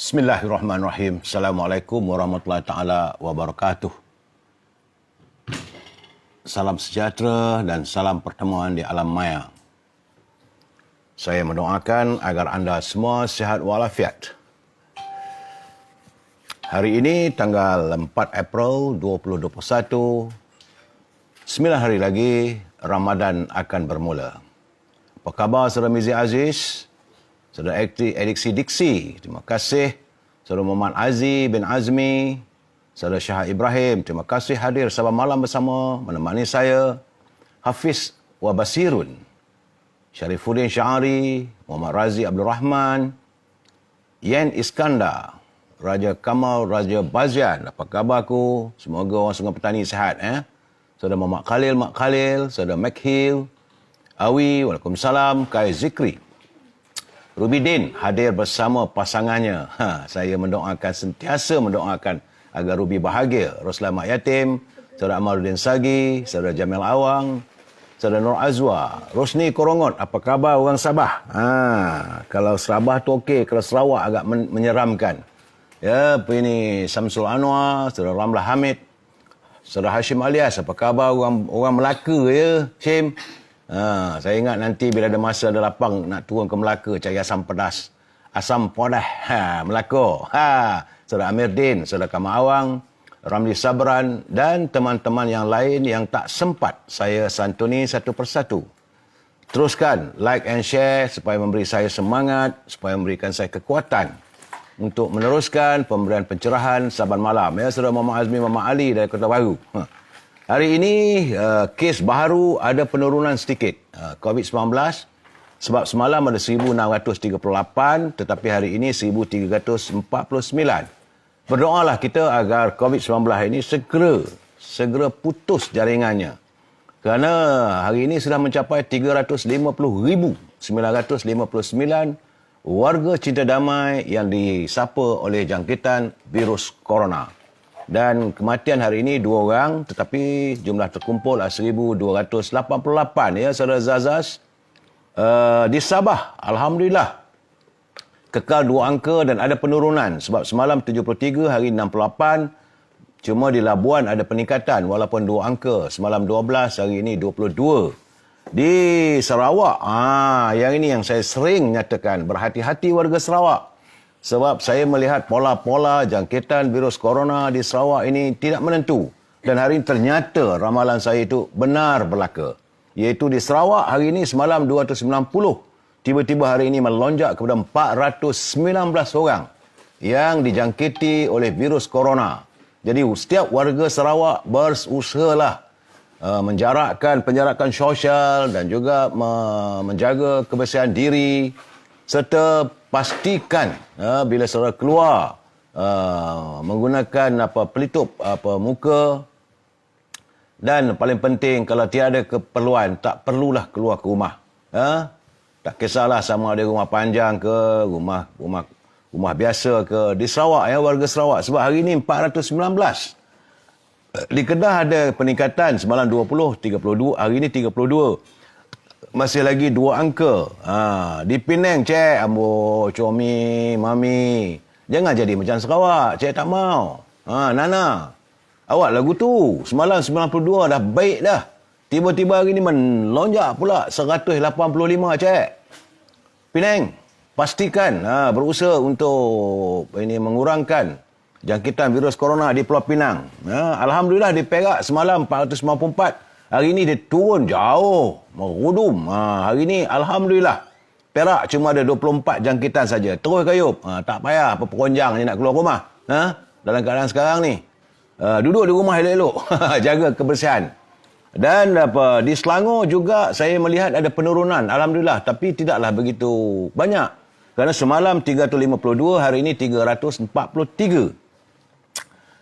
Bismillahirrahmanirrahim. Assalamualaikum warahmatullahi taala wabarakatuh. Salam sejahtera dan salam pertemuan di alam maya. Saya mendoakan agar anda semua sihat walafiat. Hari ini tanggal 4 April 2021, 9 hari lagi Ramadan akan bermula. Apa khabar saudara Mizi Aziz? Saudara Ediksi Diksi, terima kasih. Saudara Muhammad Aziz bin Azmi, saudara Syah Ibrahim, terima kasih hadir sahabat malam bersama menemani saya. Hafiz wa Basirun, Syarifuddin Syahari, Muhammad Razi Abdul Rahman, Yen Iskandar, Raja Kamal, Raja Bazian. Apa khabarku? Semoga orang Sungai Petani sihat. Saudara Muhammad Khalil, Mak Khalil, saudara Makhil, Awi, Waalaikumsalam, Kai Zikri. Ruby Din hadir bersama pasangannya. Saya sentiasa mendoakan agar Ruby bahagia. Roslan Mak Yatim, saudara Amaluddin Sagi, saudara Jamil Awang, saudara Nur Azwa, Rosni Korongot. Apa khabar orang Sabah? Kalau Sabah tu okey, kalau Sarawak agak menyeramkan. Ya, ini Samsul Anwar, saudara Ramlah Hamid, saudara Hashim Alias. Apa khabar orang Melaka ya, Hashim? Saya ingat nanti bila ada masa ada lapang nak turun ke Melaka cari asam pedas. Asam pedas Melaka. Saudara Amir Din, saudara Kamal Awang, Ramli Sabran dan teman-teman yang lain yang tak sempat saya santuni satu persatu. Teruskan like and share supaya memberi saya semangat, supaya memberikan saya kekuatan untuk meneruskan pemberian pencerahan saban malam. Ya, saudara Muhammad Azmi Muhammad Ali dari Kota Baru. Hari ini kes baru ada penurunan sedikit COVID-19 sebab semalam ada 1,638 tetapi hari ini 1,349. Berdoalah kita agar COVID-19 ini segera putus jaringannya. Kerana hari ini sudah mencapai 350,959 warga cinta damai yang disapa oleh jangkitan virus corona. Dan kematian hari ini 2 orang tetapi jumlah terkumpul 1,288 ya saudara Zazas. Di Sabah alhamdulillah kekal 2 angka dan ada penurunan sebab semalam 73 hari 68. Cuma di Labuan ada peningkatan walaupun 2 angka, semalam 12 hari ini 22. Di Sarawak yang ini yang saya sering nyatakan, berhati-hati warga Sarawak. Sebab saya melihat pola-pola jangkitan virus corona di Sarawak ini tidak menentu. Dan hari ini ternyata ramalan saya itu benar berlaku. Iaitu di Sarawak hari ini semalam 290. Tiba-tiba hari ini melonjak kepada 419 orang yang dijangkiti oleh virus corona. Jadi setiap warga Sarawak berusahalah penjarakan sosial dan juga menjaga kebersihan diri serta pastikan bila saudara keluar menggunakan pelitup muka dan paling penting kalau tiada keperluan tak perlulah keluar ke rumah. Tak kisahlah sama ada rumah panjang ke rumah biasa ke di Sarawak warga Sarawak sebab hari ini 419. Di Kedah ada peningkatan semalam 20, 32, hari ini 32. Masih lagi 2 angka. Di Penang, Cik, Ambo, Comi, Mami. Jangan jadi macam Sarawak. Cik tak mau. Nana. Awak lagu tu. Semalam 92 dah baik dah. Tiba-tiba hari ni melonjak pula 185, Cik. Penang, pastikan berusaha untuk mengurangkan jangkitan virus corona di Pulau Pinang. Alhamdulillah di Perak semalam 494. Hari ini dia turun jauh, merudum. Hari ini alhamdulillah Perak cuma ada 24 jangkitan saja. Terus kayup. Tak payah apa peronjang ni nak keluar rumah. Dalam keadaan sekarang ni. Duduk di rumah elok-elok. Jaga kebersihan. Dan di Selangor juga saya melihat ada penurunan. Alhamdulillah. Tapi tidaklah begitu banyak. Kerana semalam 352, hari ini 343.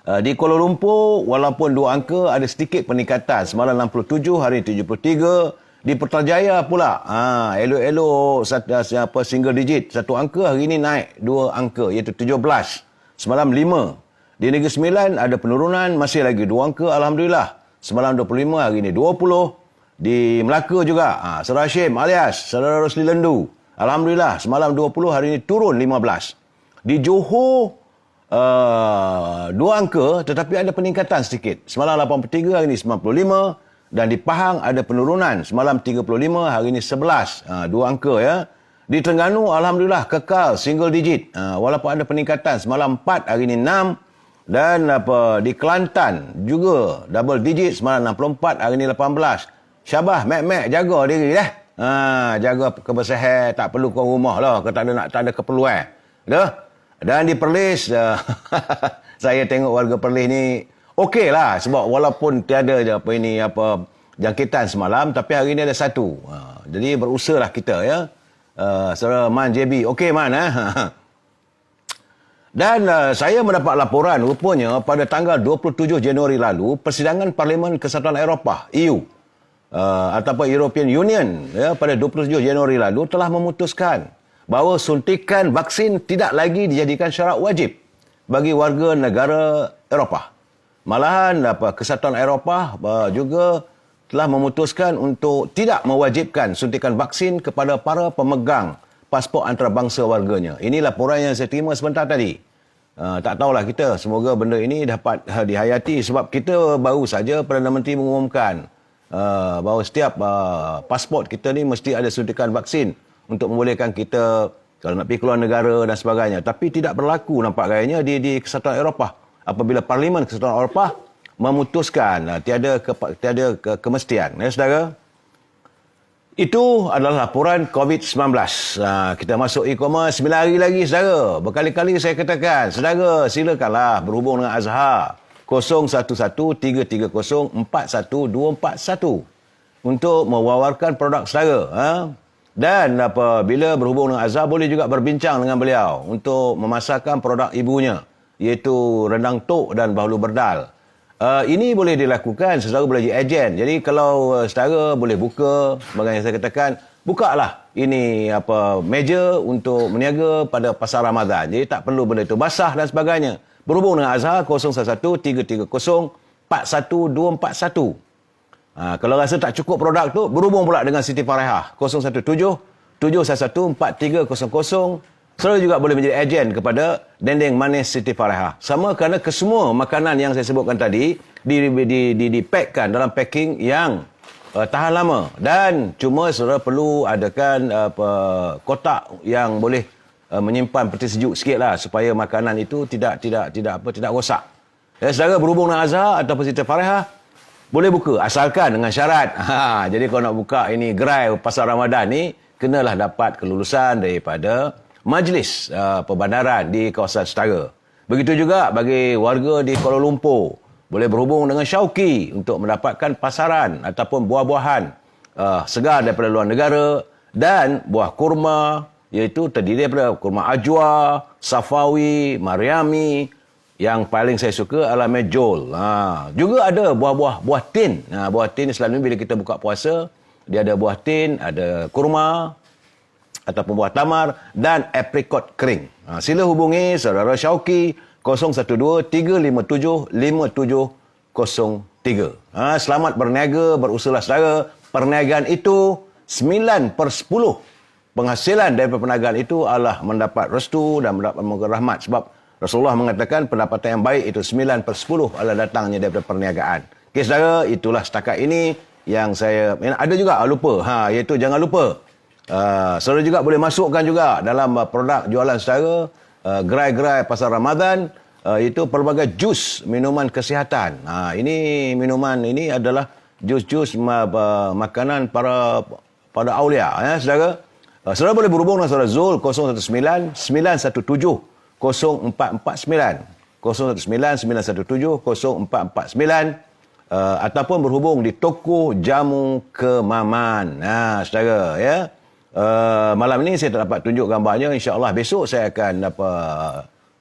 Di Kuala Lumpur, walaupun 2 angka, ada sedikit peningkatan. Semalam 67, hari 73. Di Putrajaya pula, elok-elok single digit. 1 angka, hari ini naik 2 angka, iaitu 17. Semalam 5. Di Negeri Sembilan ada penurunan, masih lagi 2 angka, alhamdulillah. Semalam 25, hari ini 20. Di Melaka juga, Saudara Hashim alias Saudara Rosli Lendu. Alhamdulillah, semalam 20, hari ini turun 15. Di Johor, 2 angka tetapi ada peningkatan sedikit. Semalam 83, hari ini 95. Dan di Pahang ada penurunan. Semalam 35, hari ini 11. 2 angka ya. Di Terengganu, Alhamdulillah, kekal single digit. Walaupun ada peningkatan. Semalam 4, hari ini 6. Dan di Kelantan juga double digit. Semalam 64, hari ini 18. Syabas, mek-mek, jaga diri dah. Jaga kebersihan, tak perlu keluar rumah lah. Tak ada keperluan. Dah. Dan di Perlis, saya tengok warga Perlis ni okey lah, sebab walaupun tiada jangkitan semalam, tapi hari ni ada 1. Jadi berusahalah kita ya. Saudara Man JB, okey Man Dan saya mendapat laporan rupanya pada tanggal 27 Januari lalu, persidangan Parlimen Kesatuan Eropah EU ataupun European Union ya, pada 27 Januari lalu telah memutuskan bahawa suntikan vaksin tidak lagi dijadikan syarat wajib bagi warga negara Eropah. Malahan Kesatuan Eropah juga telah memutuskan untuk tidak mewajibkan suntikan vaksin kepada para pemegang pasport antarabangsa warganya. Ini laporan yang saya terima sebentar tadi. Tak tahulah kita, semoga benda ini dapat dihayati sebab kita baru saja Perdana Menteri mengumumkan bahawa setiap pasport kita ni mesti ada suntikan vaksin untuk membolehkan kita kalau nak pergi keluar negara dan sebagainya. Tapi tidak berlaku nampak gayanya di Kesatuan Eropah. Apabila Parlimen Kesatuan Eropah memutuskan tiada kemestian. Ya, saudara? Itu adalah laporan COVID-19. Kita masuk e-commerce 9 hari lagi, saudara. Berkali-kali saya katakan, saudara silakanlah berhubung dengan Azhar 011-330-41241 untuk mewawarkan produk saudara. Dan bila berhubung dengan Azhar, boleh juga berbincang dengan beliau untuk memasarkan produk ibunya, iaitu rendang tok dan bahulu berdal. Ini boleh dilakukan, saudara boleh jadi ejen. Jadi kalau saudara boleh buka, sebagaimana saya katakan, bukalah ini meja untuk meniaga pada pasar Ramadan. Jadi tak perlu benda itu basah dan sebagainya. Berhubung dengan Azhar 011-330-41241. Kalau rasa tak cukup produk tu, berhubung pula dengan Siti Farehah 017-711-4300. Saudara juga boleh menjadi ejen kepada dendeng manis Siti Farehah. Sama kerana kesemua makanan yang saya sebutkan tadi dipackkan dalam packing yang tahan lama, dan cuma saudara perlu adakan kotak yang boleh menyimpan peti sejuk sikitlah supaya makanan itu tidak rosak. Ya, saudara berhubung dengan Azhar ataupun Siti Farehah boleh buka, asalkan dengan syarat. Jadi kalau nak buka ini gerai pasar Ramadan ni, kenalah dapat kelulusan daripada Majlis Perbandaran di kawasan Setara. Begitu juga bagi warga di Kuala Lumpur, boleh berhubung dengan Syauqi untuk mendapatkan pasaran ataupun buah-buahan segar daripada luar negara, dan buah kurma, iaitu terdiri daripada kurma ajwa, safawi, mariami. Yang paling saya suka adalah mejol. Juga ada buah tin. Buah tin selalu bila kita buka puasa, dia ada buah tin, ada kurma ataupun buah tamar dan apricot kering. Sila hubungi saudara Syauqi 012-357-5703. Selamat berniaga, berusahalah saudara. Perniagaan itu 9/10 penghasilan daripada perniagaan itu adalah mendapat restu dan mendapat rahmat, sebab Rasulullah mengatakan pendapatan yang baik itu 9/10 adalah datangnya daripada perniagaan. Okey saudara, itulah setakat ini yang saya ada juga lupa, iaitu jangan lupa saudara juga boleh masukkan juga dalam produk jualan saudara gerai-gerai pasar Ramadan, iaitu pelbagai jus minuman kesihatan. Ini minuman ini adalah jus-jus makanan para aulia ya saudara. Saudara boleh berhubung dengan saudara Zul 019-917-0449 019-917-0449 ataupun berhubung di toko jamu Kemaman. Saudara ya. Malam ini saya tak dapat tunjuk gambarnya, insya-Allah besok saya akan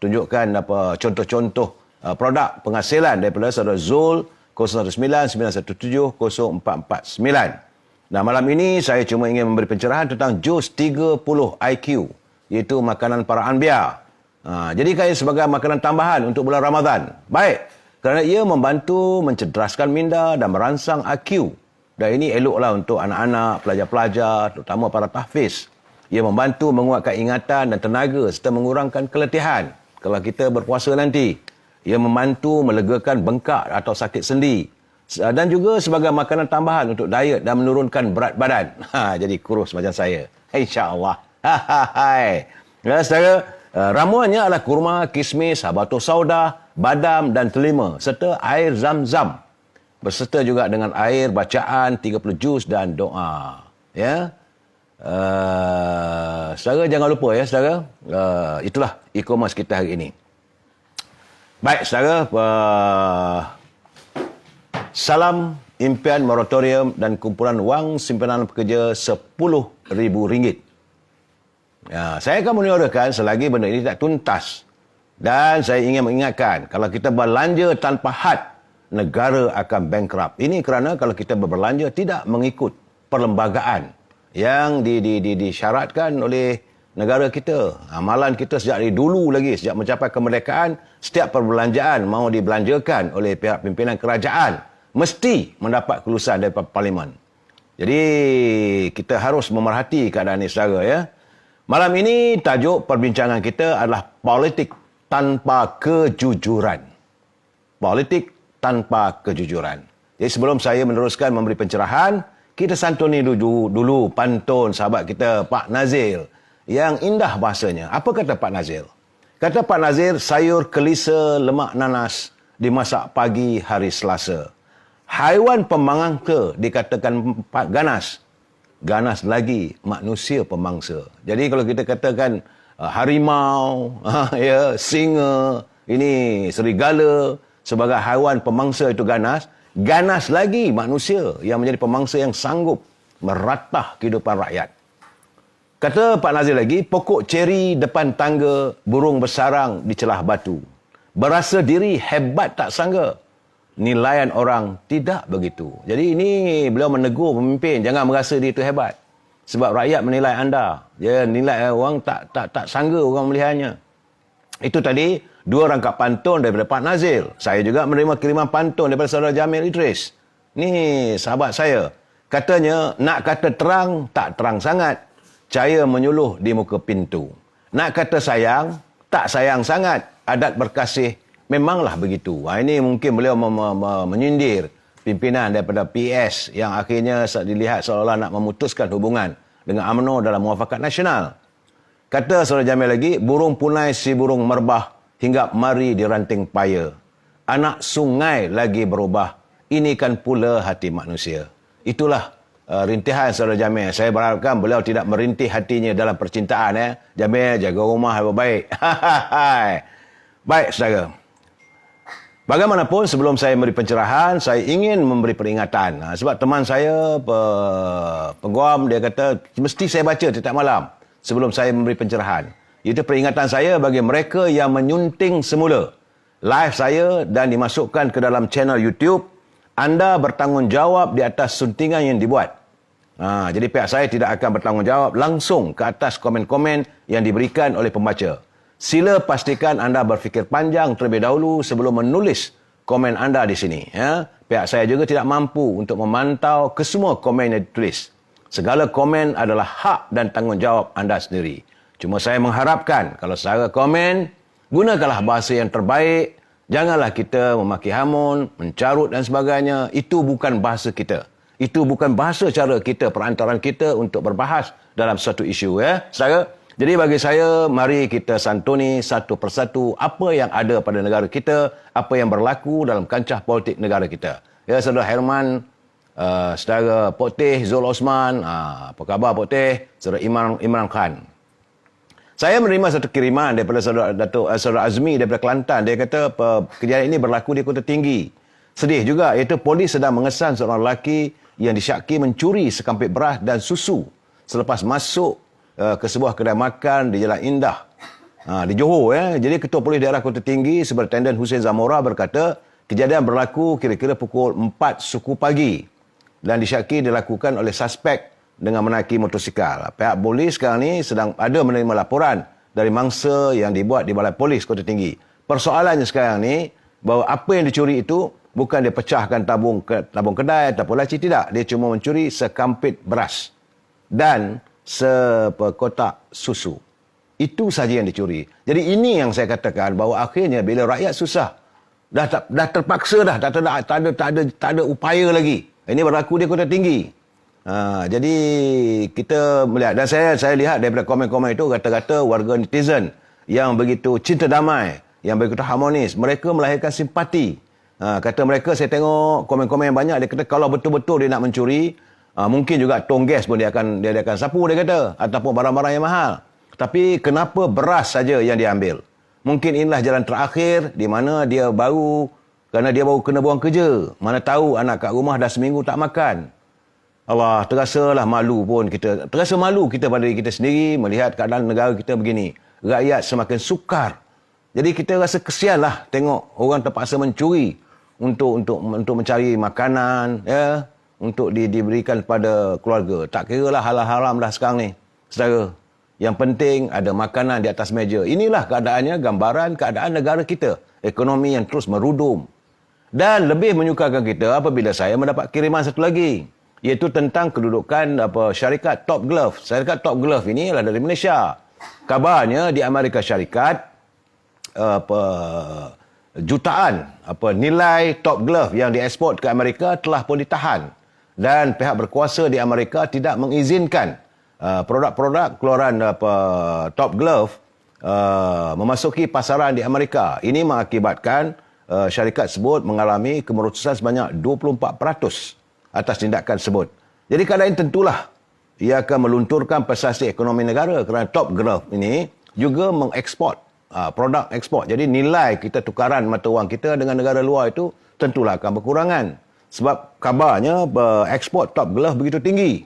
tunjukkan contoh-contoh produk penghasilan daripada saudara Zul 019-917-0449. Nah, malam ini saya cuma ingin memberi pencerahan tentang jus 30 IQ, iaitu makanan para anbiya. Jadikan ia sebagai makanan tambahan untuk bulan Ramadan. Baik, kerana ia membantu mencederaskan minda dan merangsang IQ. Dan ini eloklah untuk anak-anak, pelajar-pelajar, terutama para tahfiz. Ia membantu menguatkan ingatan dan tenaga serta mengurangkan keletihan kalau kita berpuasa nanti. Ia membantu melegakan bengkak atau sakit sendi. Dan juga sebagai makanan tambahan untuk diet dan menurunkan berat badan. Jadi kurus macam saya. InsyaAllah. Ya, saudara, ramuannya adalah kurma, kismis, habatus sauda, badam dan telima serta air zam-zam. Berserta juga dengan air, bacaan, 30 juz dan doa. Ya. Saudara jangan lupa ya, saudara. Itulah e-commerce kita hari ini. Baik, saudara. Salam impian moratorium dan kumpulan wang simpanan pekerja RM10,000. Ya, saya akan menyuarakan selagi benda ini tak tuntas. Dan saya ingin mengingatkan, kalau kita belanja tanpa had, negara akan bankrupt. Ini kerana kalau kita berbelanja tidak mengikut perlembagaan yang disyaratkan oleh negara kita. Amalan kita sejak dari dulu lagi, sejak mencapai kemerdekaan, setiap perbelanjaan mahu dibelanjakan oleh pihak pimpinan kerajaan, mesti mendapat kelulusan daripada Parlimen. Jadi, kita harus memerhati keadaan ini, saudara. Ya. Malam ini, tajuk perbincangan kita adalah politik tanpa kejujuran. Politik tanpa kejujuran. Jadi, sebelum saya meneruskan memberi pencerahan, kita santuni dulu pantun sahabat kita, Pak Nazir, yang indah bahasanya. Apa kata Pak Nazir? Kata Pak Nazir, sayur kelisa lemak nanas dimasak pagi hari Selasa. Haiwan pemangsa dikatakan ganas. Ganas lagi manusia pemangsa. Jadi kalau kita katakan harimau, ya, singa, ini serigala sebagai haiwan pemangsa itu ganas, ganas lagi manusia yang menjadi pemangsa yang sanggup meratah kehidupan rakyat. Kata Pak Nazir lagi, pokok ceri depan tangga, burung bersarang di celah batu. Berasa diri hebat tak sangka. Nilaian orang tidak begitu. Jadi ini beliau menegur pemimpin, jangan merasa dia itu hebat. Sebab rakyat menilai anda. Ya, nilai orang tak sangka orang melihatnya. Itu tadi dua rangkap pantun daripada Pak Nazir. Saya juga menerima kiriman pantun daripada saudara Jamil Idris. Ni sahabat saya. Katanya, nak kata terang, tak terang sangat. Cahaya menyuluh di muka pintu. Nak kata sayang, tak sayang sangat. Adat berkasih, memanglah begitu. Ini mungkin beliau menyindir pimpinan daripada PS yang akhirnya dilihat seolah-olah nak memutuskan hubungan dengan UMNO dalam muafakat nasional. Kata saudara Jamil lagi, burung punai si burung merbah hingga mari di ranting paya. Anak sungai lagi berubah, ini kan pula hati manusia. Itulah rintihan saudara Jamil. Saya berharapkan beliau tidak merintih hatinya dalam percintaan. Jamil, jaga rumah baik-baik. Baik, saudara. Bagaimanapun, sebelum saya memberi pencerahan, saya ingin memberi peringatan. Sebab teman saya, peguam, dia kata, mesti saya baca setiap malam sebelum saya memberi pencerahan. Itu peringatan saya bagi mereka yang menyunting semula live saya dan dimasukkan ke dalam channel YouTube. Anda bertanggungjawab di atas suntingan yang dibuat. Jadi pihak saya tidak akan bertanggungjawab langsung ke atas komen-komen yang diberikan oleh pembaca. Sila pastikan anda berfikir panjang terlebih dahulu sebelum menulis komen anda di sini. Ya. Pihak saya juga tidak mampu untuk memantau kesemua komen yang ditulis. Segala komen adalah hak dan tanggungjawab anda sendiri. Cuma saya mengharapkan kalau saya komen, gunakanlah bahasa yang terbaik. Janganlah kita memaki hamun, mencarut dan sebagainya. Itu bukan bahasa kita. Itu bukan bahasa cara kita, perantaraan kita untuk berbahas dalam satu isu. Ya. Jadi bagi saya, mari kita santuni satu persatu apa yang ada pada negara kita, apa yang berlaku dalam kancah politik negara kita. Ya, saudara Herman, saudara Pok Teh, Zul Osman, apa khabar Pok Teh, saudara Imran Khan. Saya menerima satu kiriman daripada saudara Azmi daripada Kelantan. Dia kata kejadian ini berlaku di Kota Tinggi. Sedih juga, iaitu polis sedang mengesan seorang lelaki yang disyaki mencuri sekampit beras dan susu selepas masuk ke sebuah kedai makan di Jalan Indah di Johor. Jadi Ketua Polis Daerah Kota Tinggi Superintendent Hussein Zamora berkata kejadian berlaku kira-kira pukul 4 suku pagi dan disyaki dilakukan oleh suspek dengan menaiki motosikal. Pihak polis sekarang ni sedang ada menerima laporan dari mangsa yang dibuat di Balai Polis Kota Tinggi. Persoalannya sekarang ni bahawa apa yang dicuri itu bukan dia pecahkan tabung kedai ataupun laci, tidak. Dia cuma mencuri sekampit beras. Dan sekotak susu. Itu saja yang dicuri. Jadi ini yang saya katakan bahawa akhirnya bila rakyat susah, dah terpaksa dah, tak ada upaya lagi. Ini berlaku di Kota Tinggi. Jadi kita melihat, dan saya lihat daripada komen-komen itu kata-kata warga netizen yang begitu cinta damai, yang begitu harmonis, mereka melahirkan simpati. Kata mereka, saya tengok komen-komen yang banyak, dia kata kalau betul-betul dia nak mencuri, mungkin juga tong gas pun dia akan sapu, dia kata, ataupun barang-barang yang mahal. Tapi kenapa beras saja yang diambil? Mungkin inilah jalan terakhir di mana dia baru, kerana dia baru kena buang kerja. Mana tahu anak kat rumah dah seminggu tak makan. Allah, terasalah malu pun kita. Terasa malu kita pada diri kita sendiri melihat keadaan negara kita begini. Rakyat semakin sukar. Jadi kita rasa kesianlah tengok orang terpaksa mencuri untuk mencari makanan, ya, untuk diberikan kepada keluarga. Tak kiralah halal haram dah sekarang ni, saudara. Yang penting ada makanan di atas meja. Inilah keadaannya, gambaran keadaan negara kita. Ekonomi yang terus merudum. Dan lebih menyukarkan kita apabila saya mendapat kiriman satu lagi, iaitu tentang kedudukan syarikat Top Glove. Syarikat Top Glove ini adalah dari Malaysia. Kabarnya di Amerika Syarikat jutaan nilai Top Glove yang dieksport ke Amerika telah pun ditahan, dan pihak berkuasa di Amerika tidak mengizinkan produk-produk keluaran Top Glove memasuki pasaran di Amerika. Ini mengakibatkan syarikat tersebut mengalami kemerocosan sebanyak 24% atas tindakan tersebut. Jadi keadaan tentulah ia akan melunturkan prestasi ekonomi negara, kerana Top Glove ini juga mengeksport produk ekspor. Jadi nilai kita tukaran mata wang kita dengan negara luar itu tentulah akan berkurangan. Sebab kabarnya ekspor Top Glove begitu tinggi,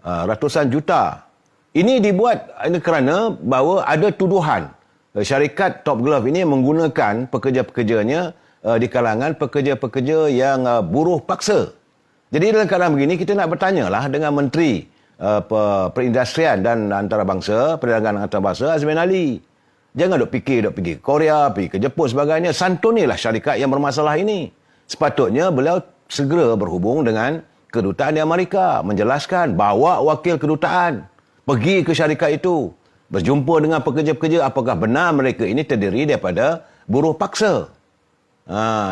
ratusan juta. Ini dibuat kerana bahawa ada tuduhan syarikat Top Glove ini menggunakan pekerja-pekerjanya di kalangan pekerja-pekerja yang buruh paksa. Jadi dalam keadaan begini kita nak bertanyalah dengan Menteri Perindustrian dan Antarabangsa, Perdagangan Antarabangsa, Azmin Ali. Jangan duk fikir Korea, pergi ke Jepun sebagainya. Santunilah syarikat yang bermasalah ini. Sepatutnya beliau segera berhubung dengan kedutaan di Amerika, menjelaskan, bawa wakil kedutaan pergi ke syarikat itu, berjumpa dengan pekerja-pekerja, apakah benar mereka ini terdiri daripada buruh paksa.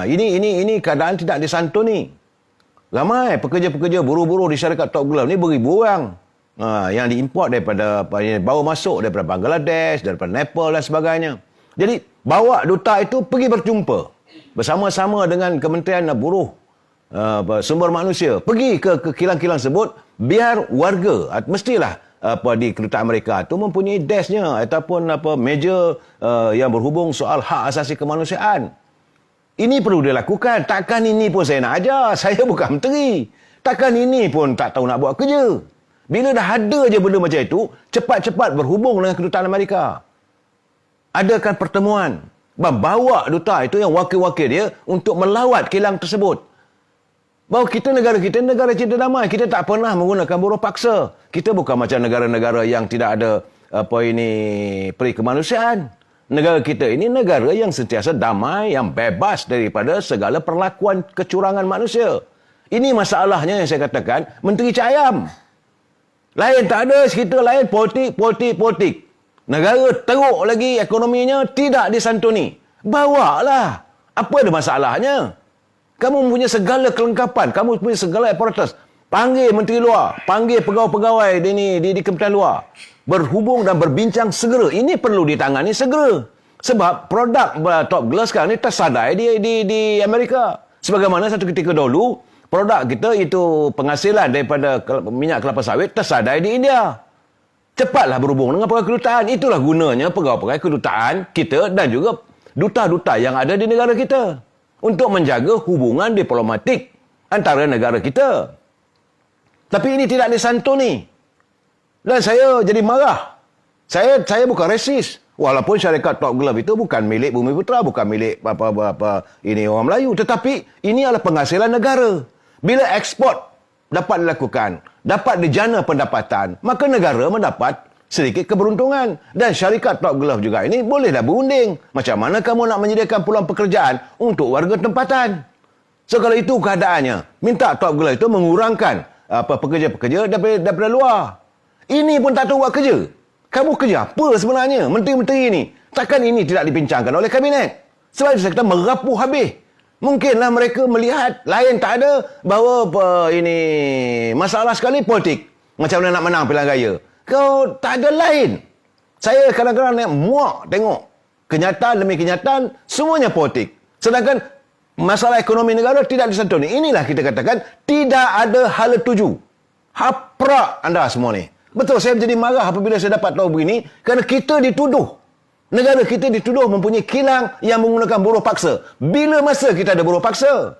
Ini keadaan tidak disantuni. Ramai pekerja-pekerja buruh-buruh di syarikat Top Glove ni beribu orang yang diimport daripada, bawa masuk daripada Bangladesh, daripada Nepal dan sebagainya. Jadi bawa duta itu pergi berjumpa bersama-sama dengan Kementerian Buruh Sumber Manusia, pergi ke kilang-kilang tersebut, biar warga mestilah di kedutaan mereka itu mempunyai desknya ataupun meja yang berhubung soal hak asasi kemanusiaan. Ini perlu dilakukan. Takkan ini pun saya nak ajar. Saya bukan menteri. Takkan ini pun tak tahu nak buat kerja. Bila dah ada je benda macam itu, cepat-cepat berhubung dengan kedutaan Amerika. Adakan pertemuan. Bawa duta itu yang wakil-wakil dia untuk melawat kilang tersebut. Bahawa kita negara cinta damai. Kita tak pernah menggunakan buruh paksa. Kita bukan macam negara-negara yang tidak ada peri kemanusiaan. Negara kita ini negara yang sentiasa damai, yang bebas daripada segala perlakuan kecurangan manusia. Ini masalahnya yang saya katakan, Menteri Cak Ayam. Lain tak ada, sekitar lain politik. Negara teruk lagi ekonominya, tidak disantuni. Bawalah. Apa ada masalahnya? Kamu punya segala kelengkapan, kamu punya segala apparatus. Panggil menteri luar, panggil pegawai-pegawai di Kementerian Luar. Berhubung dan berbincang segera. Ini perlu ditangani segera. Sebab produk Top Glove sekarang ni tersadai di Amerika. Sebagaimana satu ketika dahulu, produk kita itu penghasilan daripada minyak kelapa sawit tersadai di India. Cepatlah berhubung dengan pegawai kedutaan. Itulah gunanya pegawai-pegawai kedutaan kita dan juga duta-duta yang ada di negara kita. Untuk menjaga hubungan diplomatik antara negara kita. Tapi ini tidak disantuni. Dan saya jadi marah. Saya bukan resis. Walaupun syarikat Top Glove itu bukan milik Bumi Putra, bukan milik ini orang Melayu. Tetapi ini adalah penghasilan negara. Bila ekspor dapat dilakukan, dapat dijana pendapatan, maka negara mendapat sedikit keberuntungan. Dan syarikat Top Glove juga ini bolehlah berunding. Macam mana kamu nak menyediakan peluang pekerjaan untuk warga tempatan? So kalau itu keadaannya, minta Top Glove itu mengurangkan pekerja-pekerja daripada luar. Ini pun tak tahu buat kerja. Kamu kerja apa sebenarnya? Menteri-menteri ni. Takkan ini tidak dibincangkan oleh kabinet? Sebab itu saya kata merapuh habis. Mungkinlah mereka melihat lain tak ada bahawa ini masalah sekali politik. Macam mana nak menang pilihan raya. Kau tak ada lain. Saya kadang-kadang muak tengok kenyataan demi kenyataan semuanya politik. Sedangkan masalah ekonomi negara tidak disentuh. Inilah kita katakan tidak ada hala tuju. Haprak anda semua ni. Betul, saya menjadi marah apabila saya dapat tahu begini kerana kita dituduh. Negara kita dituduh mempunyai kilang yang menggunakan buruh paksa. Bila masa kita ada buruh paksa?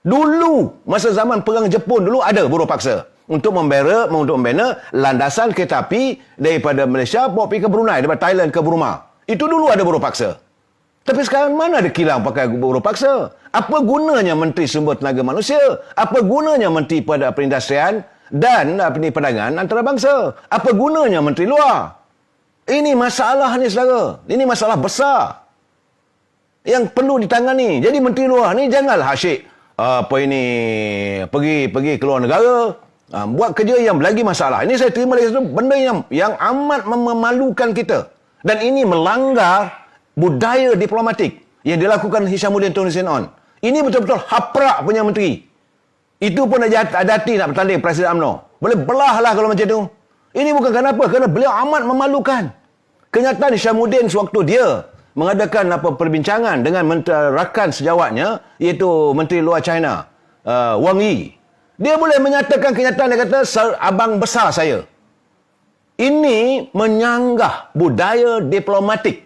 Dulu, masa zaman perang Jepun dulu ada buruh paksa. Untuk membina landasan kereta api daripada Malaysia bawa pergi ke Brunei, daripada Thailand ke Burma. Itu dulu ada buruh paksa. Tapi sekarang mana ada kilang pakai buruh paksa? Apa gunanya Menteri Sumber Tenaga Manusia? Apa gunanya Menteri pada Perindustrian dan Perdagangan Antarabangsa? Apa gunanya Menteri Luar? Ini masalah ni, saudara. Ini masalah besar yang perlu ditangani. Jadi Menteri Luar ni janganlah asyik pergi ke luar negara, buat kerja yang lagi masalah. Ini saya terima lagi satu benda yang amat memalukan kita. Dan ini melanggar budaya diplomatik yang dilakukan Hishamuddin Tun Hussein On. Ini betul-betul haprak punya menteri. Itu pun ada hati nak bertanding Presiden UMNO. Boleh belahlah kalau macam tu. Ini bukan kenapa, kerana beliau amat memalukan. Kenyataan Hishamuddin sewaktu dia mengadakan perbincangan dengan rakan sejawatnya, iaitu Menteri Luar China, Wang Yi. Dia boleh menyatakan kenyataan, dia kata, abang besar saya. Ini menyanggah budaya diplomatik.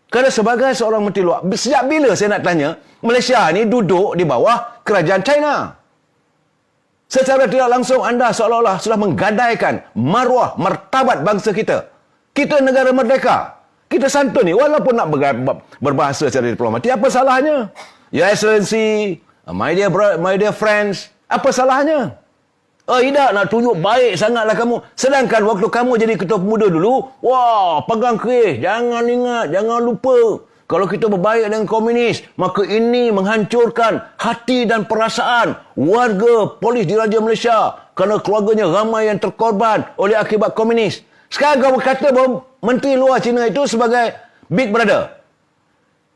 Kerana sebagai seorang Menteri Luar, sejak bila saya nak tanya, Malaysia ni duduk di bawah kerajaan China. Secara tidak langsung anda seolah-olah sudah menggadaikan maruah, martabat bangsa kita. Kita negara merdeka. Kita santun ni, walaupun nak berbahasa secara diplomatik, apa salahnya? Your Excellency, my dear friends, apa salahnya? Tidak nak tunjuk baik sangatlah kamu. Sedangkan waktu kamu jadi ketua pemuda dulu, wah, pegang kerih. Jangan ingat, jangan lupa. Kalau kita berbaik dengan komunis, maka ini menghancurkan hati dan perasaan warga polis diraja Malaysia kerana keluarganya ramai yang terkorban oleh akibat komunis. Sekarang kau berkata bahawa Menteri Luar Cina itu sebagai Big Brother.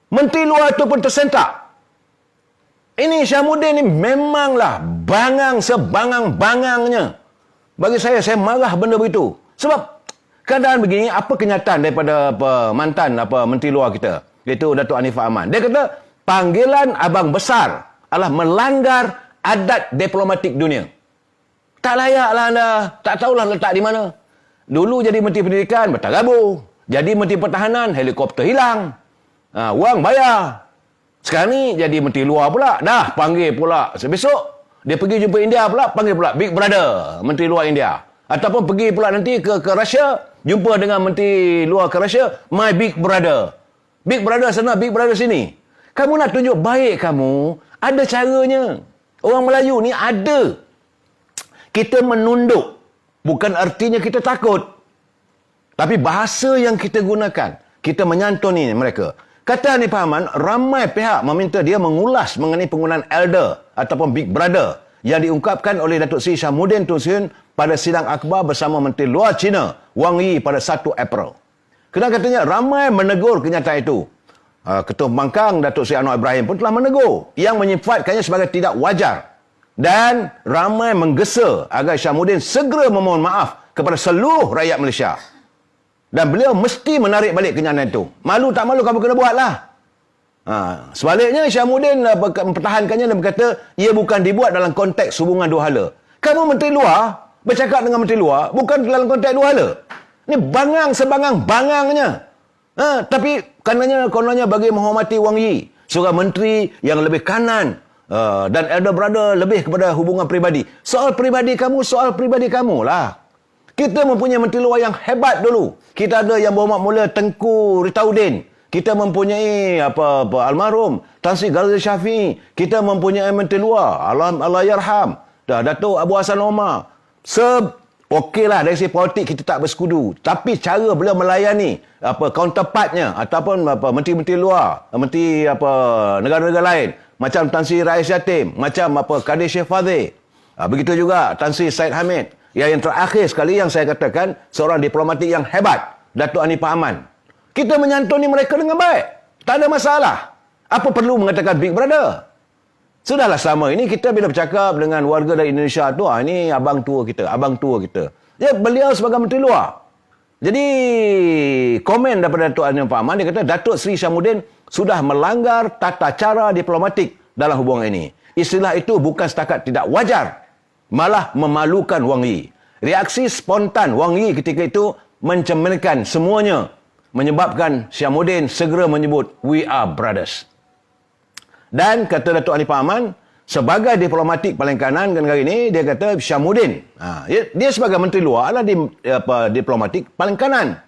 Menteri Luar itu pun tersentak. Ini Hishamuddin ni memanglah bangang sebangang-bangangnya. Bagi saya marah benda begitu. Sebab keadaan begini, apa kenyataan daripada mantan Menteri Luar kita, iaitu Datuk Anifah Aman. Dia kata, panggilan abang besar adalah melanggar adat diplomatik dunia. Tak layaklah anda, tak tahulah letak di mana. Dulu jadi Menteri Pendidikan, bertagabur. Jadi Menteri Pertahanan, helikopter hilang. Wang bayar. Sekarang ni jadi Menteri Luar pula. Dah panggil pula. Besok, dia pergi jumpa India pula, panggil pula Big Brother, Menteri Luar India. Ataupun pergi pula nanti ke Russia, jumpa dengan Menteri Luar ke Russia, my Big Brother. Big Brother sana, Big Brother sini. Kamu nak tunjuk baik kamu, ada caranya. Orang Melayu ni ada. Kita menunduk. Bukan artinya kita takut. Tapi bahasa yang kita gunakan, kita menyantuni mereka. Kata Anifah Aman, ramai pihak meminta dia mengulas mengenai penggunaan elder ataupun Big Brother yang diungkapkan oleh Datuk Seri Hishamuddin Tun Hussein pada sidang akhbar bersama Menteri Luar China, Wang Yi pada 1 April. Kerana katanya ramai menegur kenyataan itu. Ketua Pembangkang Datuk Seri Anwar Ibrahim pun telah menegur yang menyifatkannya sebagai tidak wajar. Dan ramai menggesa agar Hishamuddin segera memohon maaf kepada seluruh rakyat Malaysia. Dan beliau mesti menarik balik kenyataan itu. Malu tak malu kamu kena buatlah. Sebaliknya Hishamuddin mempertahankannya dan berkata ia bukan dibuat dalam konteks hubungan dua hala. Kamu Menteri Luar bercakap dengan Menteri Luar bukan dalam konteks dua hala. Ini bangang sebangang-bangangnya. Tapi kononnya bagi menghormati Wang Yi, seorang menteri yang lebih kanan, dan elder brother lebih kepada hubungan peribadi. Soal peribadi kamu lah. Kita mempunyai Menteri Luar yang hebat dulu. Kita ada yang berhormat mulia Tengku Ritaudin. Kita mempunyai almarhum Tan Sri Ghazali Shafie. Kita mempunyai Menteri Luar Allahyarham Datuk Abu Hassan Omar. Okeylah dari segi politik kita tak bersekutu. Tapi cara beliau melayani counterpartnya ataupun menteri-menteri luar, menteri negara-negara lain, macam Tan Sri Rais Yatim, macam Kadir Syekh Fadhil. Begitu juga Tan Sri Syed Hamid Yang terakhir sekali yang saya katakan, seorang diplomatik yang hebat, Datuk Anipah Aman. Kita menyantuni mereka dengan baik. Tak ada masalah. Apa perlu mengatakan Big Brother? Sudahlah selama ini kita bila bercakap dengan warga dari Indonesia tu, ini abang tua kita, abang tua kita. Ya, beliau sebagai Menteri Luar. Jadi, komen daripada Datuk Anipah Aman, dia kata Datuk Seri Syamuddin sudah melanggar tata cara diplomatik dalam hubungan ini. Istilah itu bukan setakat tidak wajar, malah memalukan Wang Yi. Reaksi spontan Wang Yi ketika itu mencerminkan semuanya, menyebabkan Syamuddin segera menyebut, "We are brothers." Dan kata Datuk Anipah Aman, sebagai diplomatik paling kanan kan hari ini, dia kata Syamuddin, dia sebagai Menteri Luar adalah diplomatik paling kanan.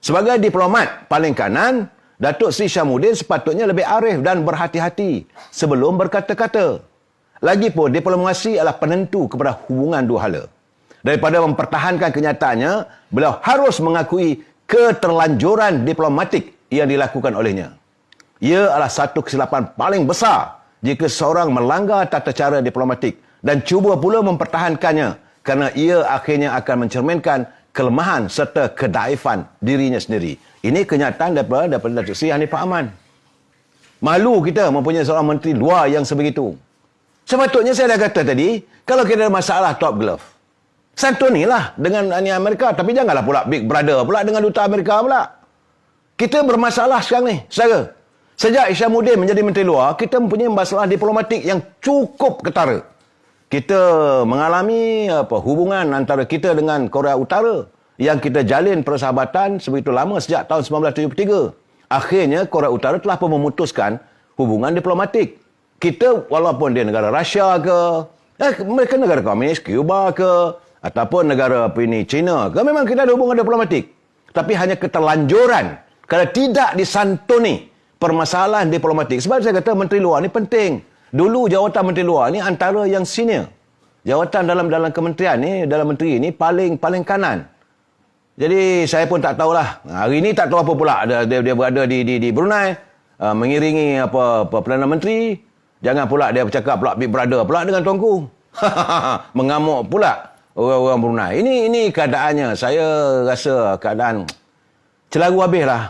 Sebagai diplomat paling kanan, Datuk Seri Syamuddin sepatutnya lebih arif dan berhati-hati sebelum berkata-kata. Lagipun, diplomasi adalah penentu kepada hubungan dua hala. Daripada mempertahankan kenyataannya, beliau harus mengakui keterlanjuran diplomatik yang dilakukan olehnya. Ia adalah satu kesilapan paling besar jika seorang melanggar tata cara diplomatik dan cuba pula mempertahankannya kerana ia akhirnya akan mencerminkan kelemahan serta kedaifan dirinya sendiri. Ini kenyataan daripada Datuk Seri Anipah Aman. Malu kita mempunyai seorang menteri luar yang sebegitu. Sepatutnya saya dah kata tadi, kalau kita ada masalah top glove, santunilah dengan Amerika, tapi janganlah pula Big Brother pula dengan duta Amerika pula. Kita bermasalah sekarang ni, saudara. Sejak Syamuddin menjadi Menteri Luar, kita mempunyai masalah diplomatik yang cukup ketara. Kita mengalami hubungan antara kita dengan Korea Utara yang kita jalin persahabatan sebegitu lama sejak tahun 1973. Akhirnya Korea Utara telah pun memutuskan hubungan diplomatik. Kita walaupun dia negara Rusia ke, mereka negara komunis, Cuba ke, ataupun negara China ke, memang kita ada hubungan diplomatik. Tapi hanya keterlanjuran kalau tidak disantuni permasalahan diplomatik. Sebab saya kata Menteri Luar ni penting. Dulu jawatan Menteri Luar ni antara yang senior. Jawatan dalam kementerian ni, dalam menteri ni paling kanan. Jadi saya pun tak tahulah. Hari ni tak tahu apa pula dia berada di Brunei, mengiringi Perdana Menteri. Jangan pula dia bercakap pula Big Brother pula dengan tuanku. Mengamuk pula orang-orang Brunei. Ini keadaannya. Saya rasa keadaan celaru habis lah.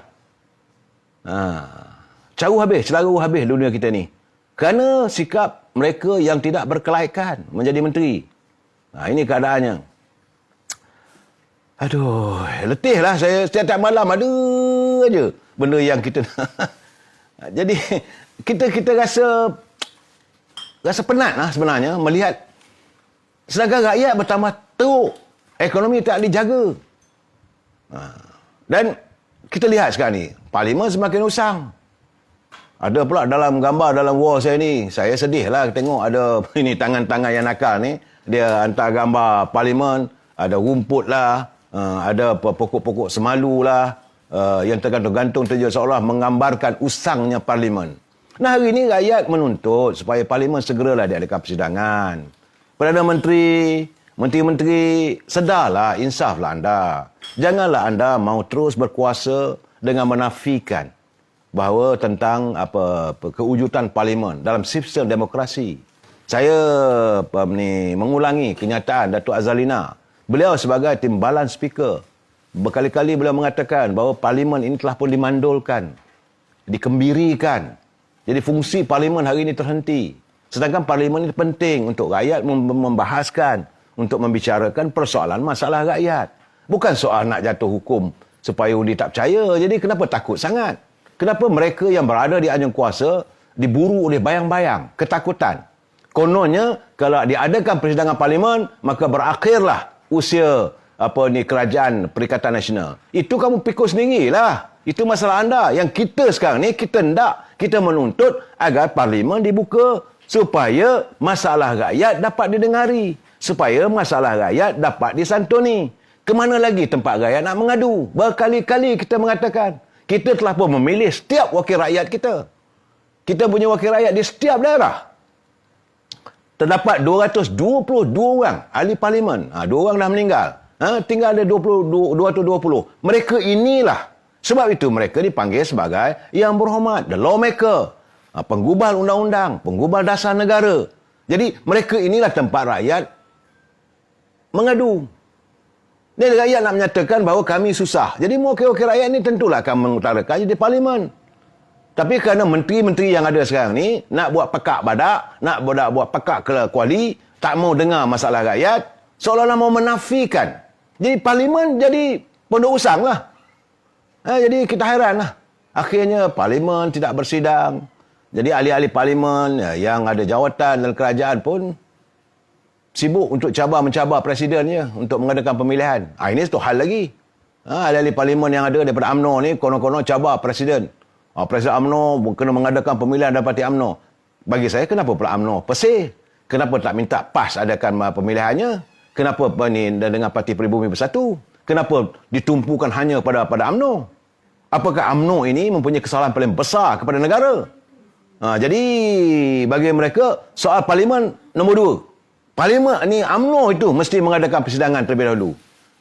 Celaru habis dunia kita ni. Kerana sikap mereka yang tidak berkelaikan menjadi menteri. Ini keadaannya. Aduh, letih lah saya setiap malam ada aja benda yang kita jadi kita rasa penat lah sebenarnya melihat sedangkan rakyat bertambah teruk, ekonomi tak dijaga. Dan kita lihat sekarang ni, parlimen semakin usang. Ada pula dalam gambar dalam wall saya ni, saya sedih lah tengok ada ini tangan-tangan yang nakal ni. Dia hantar gambar parlimen, ada rumput lah, ada pokok-pokok semalu lah, yang tergantung-gantung seolah menggambarkan usangnya parlimen. Nah, hari ini rakyat menuntut supaya parlimen segeralah diadakan persidangan. Perdana Menteri, menteri-menteri, sedarlah, insaflah anda. Janganlah anda mau terus berkuasa dengan menafikan bahawa tentang kewujudan parlimen dalam sistem demokrasi. Saya mengulangi kenyataan Datuk Azalina. Beliau sebagai timbalan speaker berkali-kali beliau mengatakan bahawa parlimen ini telah pun dimandulkan, dikembirikan. Jadi fungsi parlimen hari ini terhenti. Sedangkan parlimen ini penting untuk rakyat membahaskan, untuk membicarakan persoalan masalah rakyat. Bukan soal nak jatuh hukum supaya undi tak percaya. Jadi kenapa takut sangat? Kenapa mereka yang berada di anjung kuasa diburu oleh bayang-bayang, ketakutan? Kononnya kalau diadakan persidangan parlimen, maka berakhirlah usia kerajaan Perikatan Nasional. Itu kamu pikul sendirilah. Itu masalah anda. Yang kita sekarang ni, kita menuntut agar parlimen dibuka supaya masalah rakyat dapat didengari. Supaya masalah rakyat dapat disantuni. Kemana lagi tempat rakyat nak mengadu? Berkali-kali kita mengatakan, kita telah pun memilih setiap wakil rakyat kita. Kita punya wakil rakyat di setiap daerah. Terdapat 222 orang ahli parlimen. 2 orang dah meninggal. Tinggal ada 220. Mereka inilah. Sebab itu mereka dipanggil sebagai yang berhormat. The lawmaker. Penggubal undang-undang. Penggubal dasar negara. Jadi mereka inilah tempat rakyat mengadu. Dan rakyat nak menyatakan bahawa kami susah. Jadi mewakil-wakil rakyat ni tentulah akan mengutarakan di parlimen. Tapi kerana menteri-menteri yang ada sekarang ni nak buat pekak badak, nak buat pekak ke kuali, tak mau dengar masalah rakyat, seolah-olah mau menafikan. Jadi parlimen jadi pondok usang lah. Jadi kita hairan lah. Akhirnya parlimen tidak bersidang. Jadi ahli-ahli parlimen yang ada jawatan dalam kerajaan pun sibuk untuk mencabar presidennya untuk mengadakan pemilihan. Ini satu hal lagi. Ahli-ahli parlimen yang ada daripada UMNO ni konon-konon cabar presiden. Presiden UMNO kena mengadakan pemilihan dalam parti UMNO. Bagi saya, kenapa pula UMNO pesih? Kenapa tak minta PAS adakan pemilihannya? Kenapa dengan Parti Pribumi Bersatu? Kenapa ditumpukan hanya pada UMNO? Apakah UMNO ini mempunyai kesalahan paling besar kepada negara? Jadi bagi mereka, soal parlimen nombor 2. Parlimen ni UMNO itu mesti mengadakan persidangan terlebih dahulu.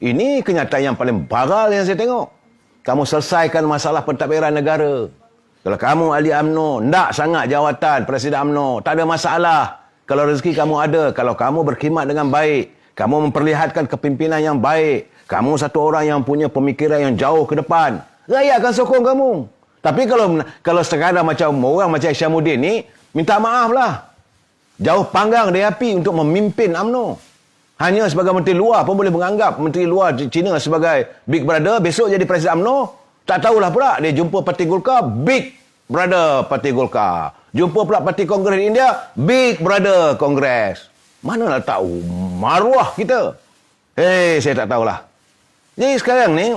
Ini kenyataan yang paling baral yang saya tengok. Kamu selesaikan masalah pentadbiran negara. Kalau kamu ahli UMNO, nak sangat jawatan Presiden UMNO, tak ada masalah. Kalau rezeki kamu ada, kalau kamu berkhidmat dengan baik, kamu memperlihatkan kepimpinan yang baik, kamu satu orang yang punya pemikiran yang jauh ke depan, rakyat akan sokong kamu. Tapi kalau sekadar macam orang macam Syamuddin ni, minta maaf lah. Jauh panggang dari api untuk memimpin UMNO. Hanya sebagai menteri luar pun boleh menganggap menteri luar China sebagai big brother, besok jadi presiden UMNO. Tak tahulah pula dia jumpa parti Golkar, big brother parti Golkar. Jumpa pula parti Kongres di India, big brother Kongres. Mana nak tahu maruah kita? Saya tak tahulah. Jadi sekarang ni,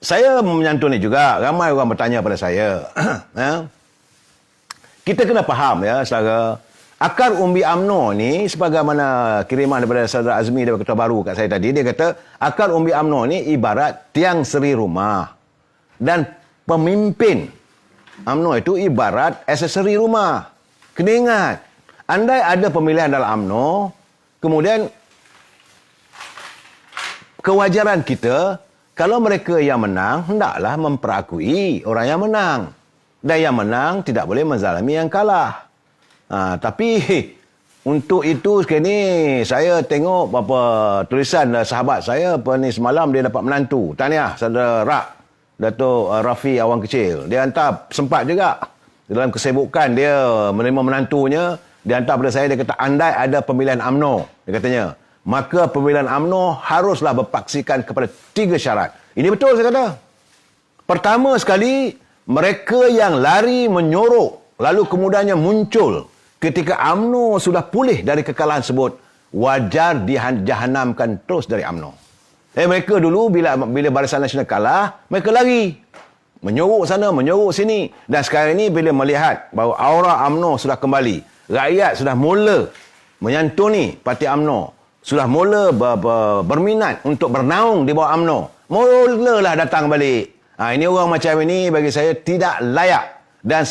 saya menyantuni juga, ramai orang bertanya pada saya. Kita kena faham saudara, akar umbi UMNO ni sebagaimana kiriman daripada Saudara Azmi daripada Ketua Baru kat saya tadi, dia kata akar umbi UMNO ni ibarat tiang seri rumah dan pemimpin UMNO itu ibarat aksesori rumah. Kena ingat, andai ada pemilihan dalam UMNO, kemudian kewajaran kita kalau mereka yang menang hendaklah memperakui orang yang menang. Dan yang menang tidak boleh menzalimi yang kalah. Tapi untuk itu sekarang ni saya tengok beberapa tulisan sahabat saya ni semalam dia dapat menantu. Tahniah saudara Rak, Datuk Rafi Awang Kecil. Dia hantar sempat juga dalam kesibukan dia menerima menantunya, dia hantar pada saya, dia kata andai ada pemilihan UMNO, dia katanya, maka pemilihan UMNO haruslah berpaksikan kepada 3 syarat. Ini betul saya kata. Pertama sekali, mereka yang lari menyorok lalu kemudiannya muncul ketika UMNO sudah pulih dari kekalahan tersebut, wajar dijahanamkan terus dari UMNO. Mereka dulu bila Barisan Nasional kalah, mereka lari menyorok sana, menyorok sini. Dan sekarang ini bila melihat bahawa aura UMNO sudah kembali, rakyat sudah mula menyantuni parti UMNO, sudah mula berminat untuk bernaung di bawah UMNO, mulalah datang balik. Ini orang macam ini bagi saya tidak layak dan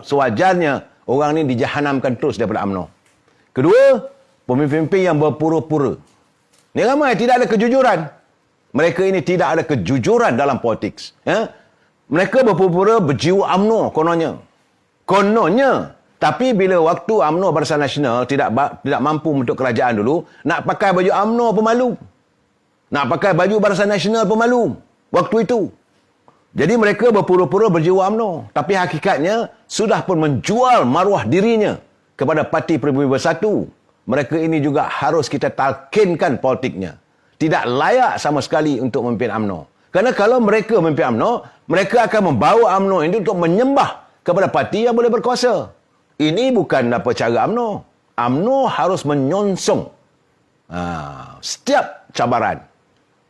sewajarnya orang ini dijahanamkan terus daripada UMNO. Kedua, pemimpin-pemimpin yang berpura-pura. Ini ramai tidak ada kejujuran. Mereka ini tidak ada kejujuran dalam politik. Mereka berpura-pura berjiwa UMNO kononnya. Tapi bila waktu UMNO Barisan Nasional tidak mampu membentuk kerajaan dulu, nak pakai baju UMNO pun malu. Nak pakai baju Barisan Nasional pun malu waktu itu. Jadi mereka berpura-pura berjiwa UMNO, tapi hakikatnya sudah pun menjual maruah dirinya kepada Parti Pribumi Bersatu. Mereka ini juga harus kita talkinkan politiknya. Tidak layak sama sekali untuk memimpin UMNO. Kerana kalau mereka memimpin UMNO, mereka akan membawa UMNO ini untuk menyembah kepada parti yang boleh berkuasa. Ini bukan apa cara UMNO. UMNO harus menyongsong setiap cabaran.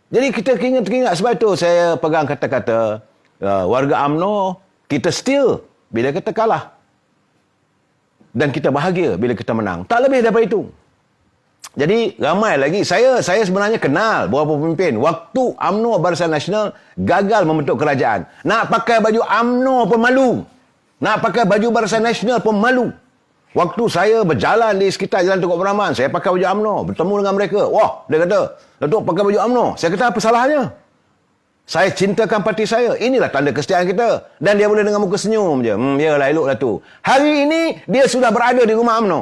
Jadi kita ingat sebab itu saya pegang kata-kata warga UMNO, kita still bila kita kalah. Dan kita bahagia bila kita menang. Tak lebih daripada itu. Jadi ramai lagi. Saya sebenarnya kenal beberapa pemimpin. Waktu UMNO Barisan Nasional gagal membentuk kerajaan. Nak pakai baju UMNO pun malu. Nak pakai baju Barisan Nasional pun malu. Waktu saya berjalan di sekitar Jalan Tunku Abdul Rahman, saya pakai baju UMNO, bertemu dengan mereka. Wah, dia kata, Datuk pakai baju UMNO. Saya kata, apa salahnya? Saya cintakan parti saya. Inilah tanda kesetiaan kita. Dan dia boleh dengan muka senyum je. Yalah, eloklah tu. Hari ini, dia sudah berada di rumah UMNO.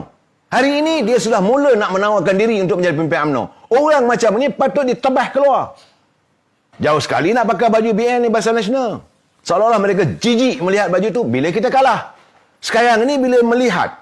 Hari ini, dia sudah mula nak menawarkan diri untuk menjadi pemimpin UMNO. Orang macam ni patut ditebas keluar. Jauh sekali nak pakai baju BN ni Barisan Nasional. Seolah-olah mereka jijik melihat baju tu bila kita kalah. Sekarang ni bila melihat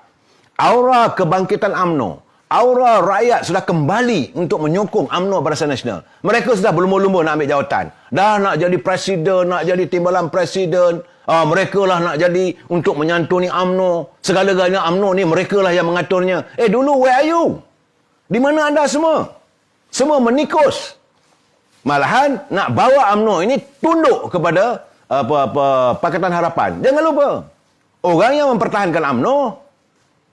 aura kebangkitan UMNO, aura rakyat sudah kembali untuk menyokong UMNO Barisan Nasional. Mereka sudah berlumba-lumba nak ambil jawatan. Dah nak jadi presiden, nak jadi timbalan presiden. Mereka lah nak jadi untuk menyantuni UMNO. Segala-galanya UMNO ni mereka lah yang mengaturnya. Dulu where are you? Di mana anda semua? Semua menikus. Malahan nak bawa UMNO ini tunduk kepada Pakatan Harapan. Jangan lupa, orang yang mempertahankan UMNO,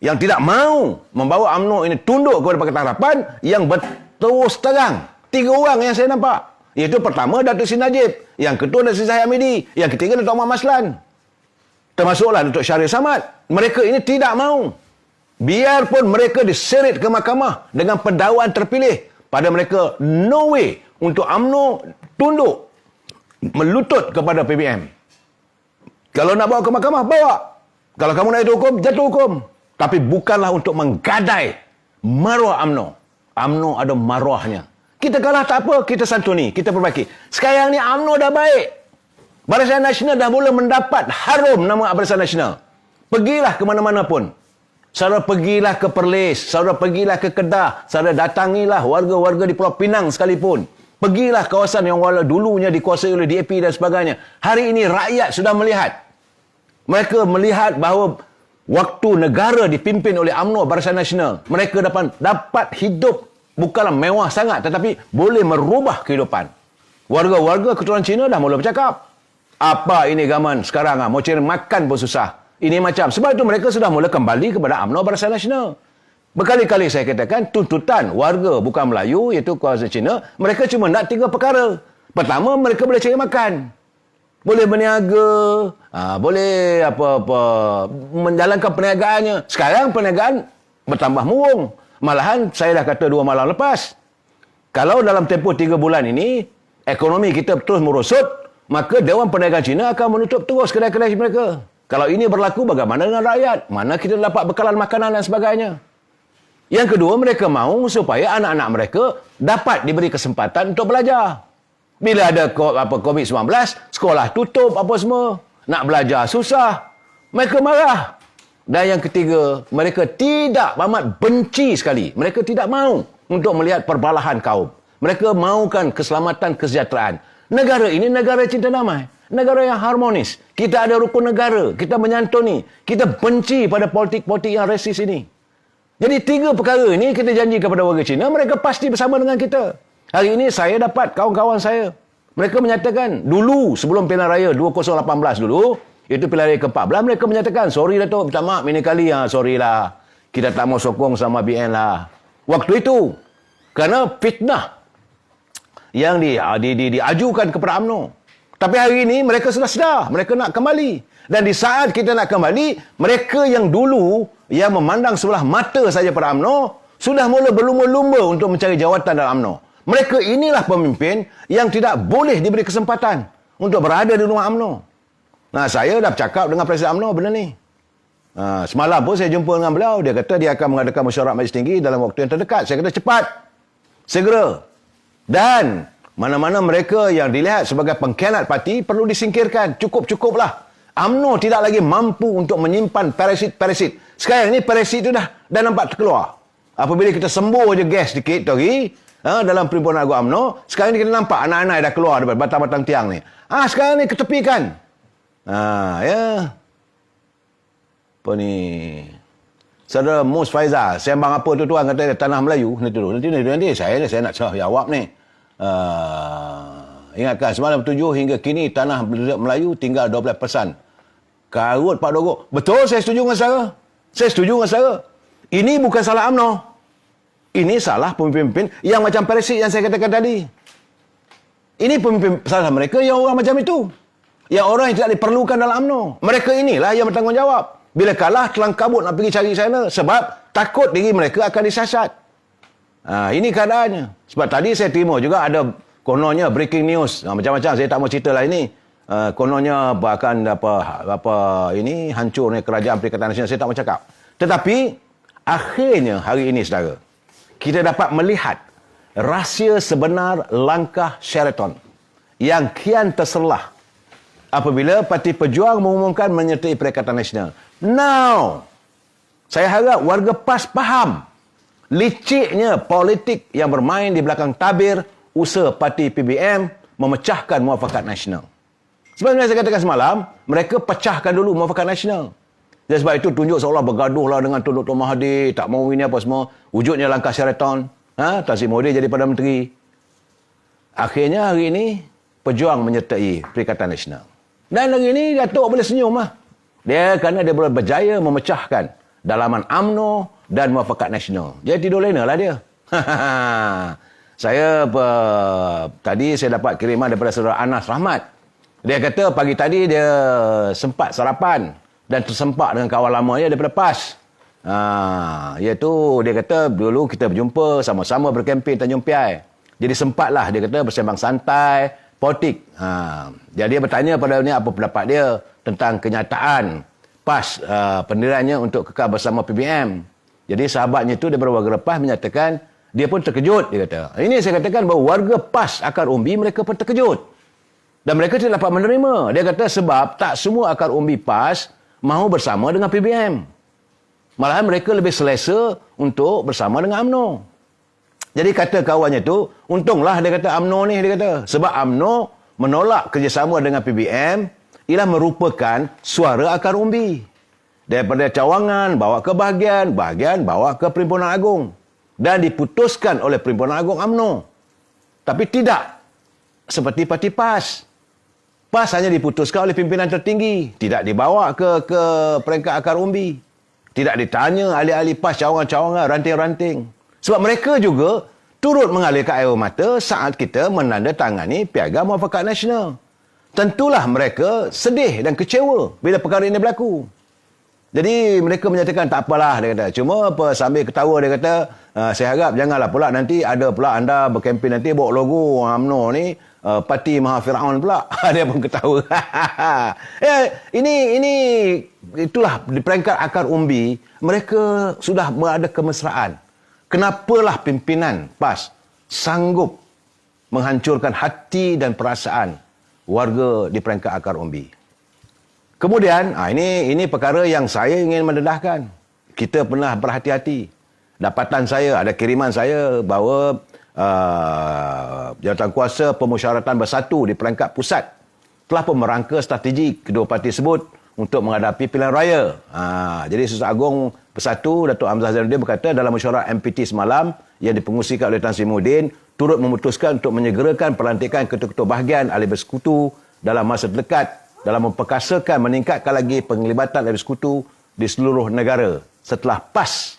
yang tidak mau membawa UMNO ini tunduk kepada Pakatan Harapan, yang berterus terang. 3 orang yang saya nampak. Iaitu pertama Datuk Seri Najib, yang kedua Datuk Seri Zahid Hamidi, yang ketiga Datuk Ahmad Maslan. Termasuklah Datuk Syarif Samad. Mereka ini tidak mau. Biarpun mereka diseret ke mahkamah dengan pendakwan terpilih, pada mereka no way untuk UMNO tunduk melutut kepada PBM. Kalau nak bawa ke mahkamah, bawa. Kalau kamu nak jatuh hukum, jatuh hukum. Tapi bukanlah untuk menggadai maruah UMNO. UMNO ada maruahnya. Kita kalah tak apa, kita santuni, kita perbaiki. Sekarang ni UMNO dah baik. Barisan Nasional dah mula mendapat harum nama Barisan Nasional. Pergilah ke mana-mana pun. Saudara pergilah ke Perlis, saudara pergilah ke Kedah, saudara datangilah warga-warga di Pulau Pinang sekalipun. Pergilah kawasan yang wala dulunya dikuasai oleh DAP dan sebagainya. Hari ini rakyat sudah melihat. Mereka melihat bahawa waktu negara dipimpin oleh UMNO Barisan Nasional, mereka dapat hidup bukanlah mewah sangat, tetapi boleh merubah kehidupan. Warga-warga keturunan Cina dah mula bercakap, apa ini gaman sekarang, mau cari makan pun susah. Ini macam, sebab itu mereka sudah mula kembali kepada UMNO Barisan Nasional. Berkali-kali saya katakan, tuntutan warga bukan Melayu, iaitu kawasan Cina, mereka cuma nak 3 perkara. Pertama, mereka boleh cari makan. Boleh berniaga, boleh menjalankan perniagaannya. Sekarang perniagaan bertambah murung. Malahan, saya dah kata 2 malam lepas, kalau dalam tempoh 3 bulan ini, ekonomi kita terus merosot, maka Dewan Perniagaan Cina akan menutup terus kedai-kedai mereka. Kalau ini berlaku, bagaimana dengan rakyat? Mana kita dapat bekalan makanan dan sebagainya? Yang kedua, mereka mahu supaya anak-anak mereka dapat diberi kesempatan untuk belajar. Bila ada COVID-19, sekolah tutup apa semua. Nak belajar susah. Mereka marah. Dan yang ketiga, mereka tidak amat benci sekali. Mereka tidak mahu untuk melihat perbalahan kaum. Mereka mahukan keselamatan, kesejahteraan. Negara ini negara cinta damai. Negara yang harmonis. Kita ada rukun negara. Kita menyantuni. Kita benci pada politik-politik yang resis ini. Jadi 3 perkara ini kita janji kepada warga Cina, mereka pasti bersama dengan kita. Hari ini saya dapat kawan-kawan saya. Mereka menyatakan, dulu sebelum pilihan raya 2018 dulu, itu pilihan raya ke-14, mereka menyatakan, sorry Datuk, minta maaf ini kali, sorry lah. Kita tak mau sokong sama BN lah. Waktu itu, kerana fitnah yang diajukan kepada UMNO. Tapi hari ini mereka sudah sedar, mereka nak kembali. Dan di saat kita nak kembali, mereka yang dulu yang memandang sebelah mata saja pada UMNO sudah mula berlumba-lumba untuk mencari jawatan dalam UMNO. Mereka inilah pemimpin yang tidak boleh diberi kesempatan untuk berada di rumah UMNO. Nah, saya dah bercakap dengan Presiden UMNO benda ni. Semalam pun saya jumpa dengan beliau, dia kata dia akan mengadakan mesyuarat Majlis Tinggi dalam waktu yang terdekat. Saya kata cepat, segera. Dan mana-mana mereka yang dilihat sebagai pengkhianat parti perlu disingkirkan. Cukup-cukuplah. UMNO tidak lagi mampu untuk menyimpan parasit-parasit. Sekarang ni parasit itu dah nampak terkeluar. Apabila kita sembuh je gas sikit tadi, dalam perhimpunan agung UMNO, sekarang ni kita nampak anak-anak dah keluar daripada batang-batang tiang ni. Sekarang ni ketepikan. Ya. Apa ni? Saudara Mus Faizal, sembang apa tu tuan kata tanah Melayu. Nanti saya nak jawab ni. Ingatkan, semalam 7 hingga kini tanah Melayu tinggal 12%. Karut Pak Dogok. Betul, saya setuju dengan saudara. Saya setuju dengan saudara. Ini bukan salah UMNO. Ini salah pemimpin yang macam parasit yang saya katakan tadi. Ini pemimpin salah mereka yang orang macam itu. Yang orang yang tidak diperlukan dalam UMNO. Mereka inilah yang bertanggungjawab. Bila kalah, telang kabut nak pergi cari sana. Sebab takut diri mereka akan disasat. Ini keadaannya. Sebab tadi saya terima juga ada kononnya breaking news. Macam-macam saya tak mau cerita lah ini. Kononnya akan ini hancurnya kerajaan Perikatan Nasional. Saya tak mau cakap. Tetapi akhirnya hari ini saudara, kita dapat melihat rahsia sebenar langkah Sheraton yang kian terselah apabila Parti Pejuang mengumumkan menyertai Perikatan Nasional. Now, saya harap warga PAS faham liciknya politik yang bermain di belakang tabir usaha Parti PBM memecahkan Muafakat Nasional. Sebenarnya saya katakan semalam, mereka pecahkan dulu Muafakat Nasional. Dan sebab itu tunjuk seolah bergaduhlah dengan Tun Dr. Mahathir, tak mau ini apa semua. Wujudnya langkah Sheraton. Tan Sri Muhyiddin jadi Perdana Menteri. Akhirnya hari ini, Pejuang menyertai Perikatan Nasional. Dan hari ini, Datuk boleh senyum lah. Kerana dia boleh berjaya memecahkan dalaman UMNO dan Muafakat Nasional. Dia tidur lena lah dia. Tadi saya dapat kiriman daripada saudara Anas Rahmat. Dia kata pagi tadi dia sempat sarapan dan tersempak dengan kawan lamanya daripada PAS. Iaitu dia kata dulu kita berjumpa sama-sama berkempen Tanjung Piai. Jadi sempatlah dia kata bersembang santai, politik. Jadi dia bertanya pada dia apa pendapat dia tentang kenyataan PAS pendiriannya untuk kekal bersama PBM. Jadi sahabatnya itu daripada warga lepas menyatakan dia pun terkejut, dia kata. Ini saya katakan bahawa warga PAS akar umbi mereka pun terkejut. Dan mereka tidak dapat menerima. Dia kata sebab tak semua akar umbi PAS mahu bersama dengan PBM. Malahan mereka lebih selesa untuk bersama dengan UMNO. Jadi kata kawannya tu, untunglah dia kata UMNO ni, dia kata. Sebab UMNO menolak kerjasama dengan PBM ialah merupakan suara akar umbi. Daripada cawangan bawa ke bahagian bawa ke Perhimpunan Agung. Dan diputuskan oleh Perhimpunan Agung UMNO. Tapi tidak seperti Parti PAS. PAS hanya diputuskan oleh pimpinan tertinggi. Tidak dibawa ke peringkat akar umbi. Tidak ditanya ahli-ahli PAS, cawangan-cawangan, ranting-ranting. Sebab mereka juga turut mengalirkan air mata saat kita menandatangani Piagam Muafakat Nasional. Tentulah mereka sedih dan kecewa bila perkara ini berlaku. Jadi mereka menyatakan tak apalah, dia kata. Cuma sambil ketawa dia kata, saya harap janganlah pula nanti ada pula anda berkempen nanti bawa logo UMNO ni Parti Maha Firaun pula. Dia pun ketawa. Ini itulah di peringkat akar umbi mereka sudah berada kemesraan. Kenapalah pimpinan PAS sanggup menghancurkan hati dan perasaan warga di peringkat akar umbi. Kemudian, ini perkara yang saya ingin mendedahkan. Kita pernah berhati-hati. Dapatan saya, ada kiriman saya bahawa Jawatankuasa Pemusyaratan Bersatu di peringkat pusat telah pun merangka strategi kedua parti tersebut untuk menghadapi pilihan raya. Jadi Susah Agung Bersatu, Datuk Hamzah Zainuddin berkata dalam mesyuarat MPT semalam yang dipengusikan oleh Tan Sri Muhyiddin turut memutuskan untuk menyegerakan pelantikan ketua-ketua bahagian ahli bersekutu dalam masa terdekat dalam memperkasakan meningkatkan lagi penglibatan ahli bersekutu di seluruh negara setelah PAS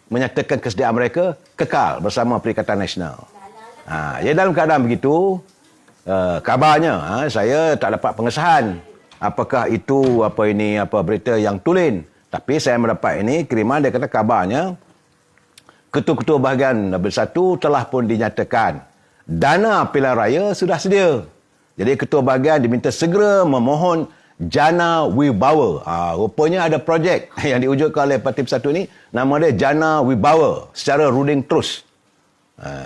menyatakan kesediaan mereka kekal bersama Perikatan Nasional. Ya dalam keadaan begitu, kabarnya saya tak dapat pengesahan apakah itu berita yang tulen. Tapi saya mendapat ini kiriman, dia kata kabarnya ketua-ketua bahagian bersatu telah pun dinyatakan dana pilihan raya sudah sedia. Jadi ketua bahagian diminta segera memohon Jana Wibawa. Rupanya ada projek yang diwujudkan oleh Parti Bersatu ini, nama dia Jana Wibawa secara runding terus.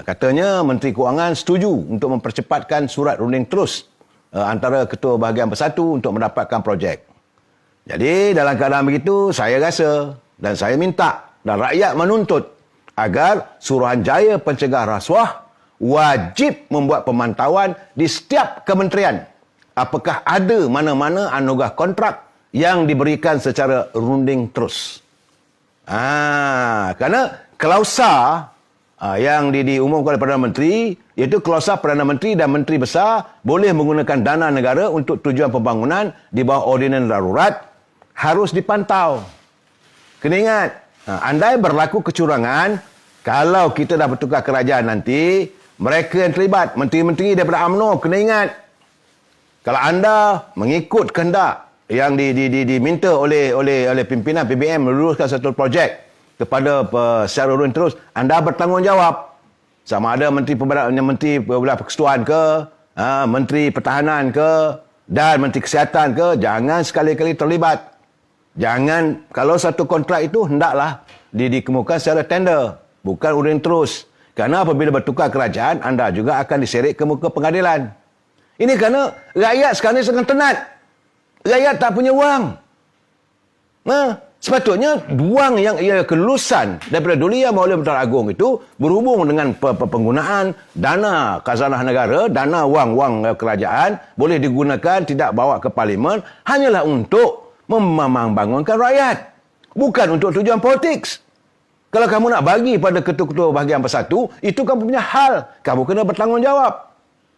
Katanya Menteri Kewangan setuju untuk mempercepatkan surat runding terus antara ketua bahagian Bersatu untuk mendapatkan projek. Jadi dalam keadaan begitu, saya rasa dan saya minta dan rakyat menuntut agar Suruhanjaya Pencegah Rasuah wajib membuat pemantauan di setiap kementerian. Apakah ada mana-mana anugerah kontrak yang diberikan secara runding terus. Kerana klausa yang diumumkan oleh Perdana Menteri, iaitu klausa Perdana Menteri dan Menteri Besar boleh menggunakan dana negara untuk tujuan pembangunan di bawah ordinan darurat harus dipantau. Kena ingat, andai berlaku kecurangan, kalau kita dah bertukar kerajaan nanti, mereka yang terlibat, menteri-menteri daripada UMNO, kena ingat, kalau anda mengikut kehendak yang diminta oleh pimpinan PBM meluluskan satu projek kepada secara runding terus, anda bertanggungjawab. Sama ada Menteri Persekutuan ke, Menteri Pertahanan ke, dan Menteri Kesihatan ke, jangan sekali-kali terlibat. Jangan, kalau satu kontrak itu hendaklah dikemukakan secara tender, bukan runding terus. Kerana apabila bertukar kerajaan, anda juga akan diseret ke muka pengadilan. Ini kerana rakyat sekarang ni sedang tenat. Rakyat tak punya wang. Sepatutnya wang yang ia kelulusan daripada dulu yang oleh Menteri Agung itu berhubung dengan penggunaan dana khazanah negara, dana wang-wang kerajaan boleh digunakan, tidak bawa ke parlimen, hanyalah untuk membangunkan rakyat. Bukan untuk tujuan politik. Kalau kamu nak bagi pada ketua-ketua bahagian bersatu, itu kamu punya hal. Kamu kena bertanggungjawab.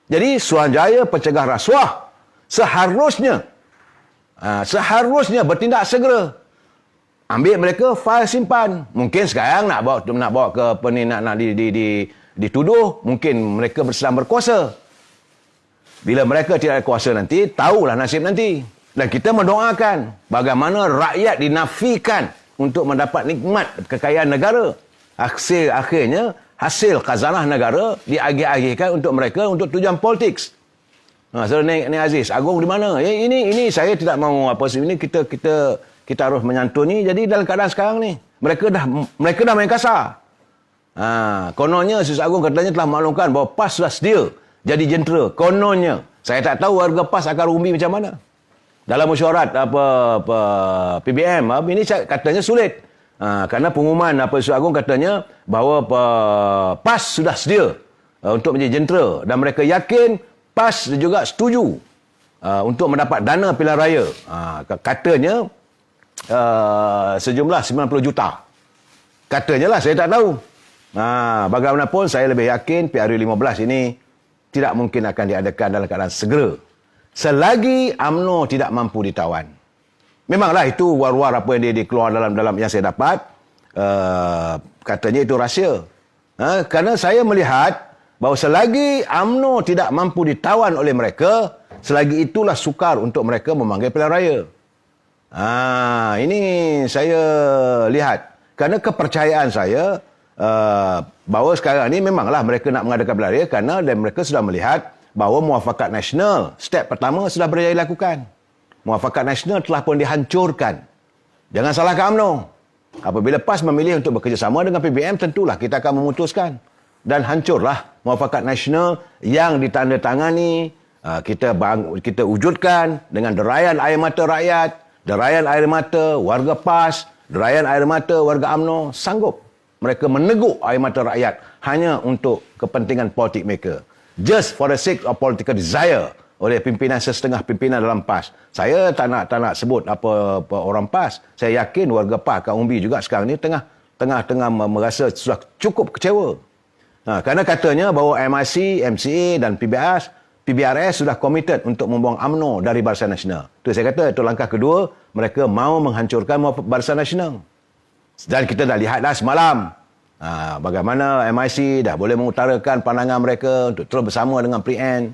Jadi Suruhanjaya Pencegah Rasuah seharusnya bertindak segera. Ambil mereka, file simpan. Mungkin sekarang nak bawa ke dituduh, mungkin mereka sedang berkuasa. Bila mereka tidak ada kuasa nanti, tahulah nasib nanti. Dan kita mendoakan bagaimana rakyat dinafikan untuk mendapat nikmat kekayaan negara. Akhirnya hasil khazanah negara diagih-agihkan untuk mereka untuk tujuan politik. Saudara Nik Aziz, Agung di mana? Ini saya tidak mahu ini kita harus menyantuni. Jadi dalam keadaan sekarang ni, mereka dah main kasar. Kononnya Sis Agung katanya telah maklumkan bahawa PAS sudah sedia jadi jentera. Kononnya. Saya tak tahu warga PAS akan rumbi macam mana. Dalam mesyuarat PBM ini katanya sulit. Kerana pengumuman Sis Agung katanya bahawa PAS sudah sedia untuk menjadi jentera dan mereka yakin PAS juga setuju untuk mendapat dana pilihan raya. Katanya sejumlah 90 juta. Katanya lah, saya tak tahu. Bagaimanapun saya lebih yakin PRU15 ini tidak mungkin akan diadakan dalam keadaan segera. Selagi UMNO tidak mampu ditawan. Memanglah itu war-war apa yang dia keluar dalam yang saya dapat. Katanya itu rahsia. Kerana saya melihat bahawa selagi UMNO tidak mampu ditawan oleh mereka, selagi itulah sukar untuk mereka memanggil pilihan raya. Ini saya lihat. Kerana kepercayaan saya bahawa sekarang ini memanglah mereka nak mengadakan pilihan raya kerana mereka sudah melihat bahawa muafakat nasional step pertama sudah berjaya dilakukan. Muafakat nasional telah pun dihancurkan. Jangan salahkan UMNO. Apabila PAS memilih untuk bekerjasama dengan PBM, tentulah kita akan memutuskan. Dan hancurlah muafakat nasional yang ditandatangani, kita wujudkan dengan derayan air mata rakyat, derayan air mata warga PAS, derayan air mata warga UMNO, sanggup mereka meneguk air mata rakyat hanya untuk kepentingan politik mereka. Just for the sake of political desire oleh pimpinan setengah pimpinan dalam PAS. Saya tak nak sebut apa orang PAS. Saya yakin warga PAS kat Umbi juga sekarang ni tengah merasa sudah cukup kecewa. Kerana katanya bahawa MRC, MCA dan PBRS sudah komited untuk membuang UMNO dari Barisan Nasional. Itu saya kata, itu langkah kedua, mereka mahu menghancurkan Barisan Nasional. Dan kita dah lihat dah semalam bagaimana MIC dah boleh mengutarakan pandangan mereka untuk terus bersama dengan PRN.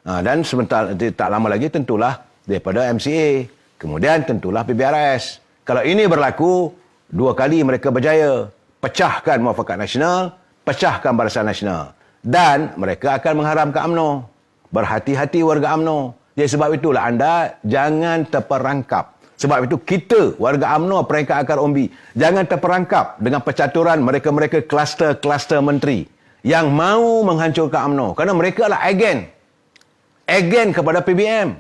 Dan sebentar tak lama lagi tentulah daripada MCA, kemudian tentulah PBRS. Kalau ini berlaku, dua kali mereka berjaya pecahkan Muafakat Nasional, pecahkan Barisan Nasional, dan mereka akan mengharamkan UMNO. Berhati-hati warga UMNO. Jadi sebab itulah anda jangan terperangkap. Sebab itu kita, warga UMNO peringkat akar umbi, jangan terperangkap dengan percaturan mereka-mereka kluster-kluster menteri yang mahu menghancurkan UMNO. Kerana mereka adalah agen kepada PBM.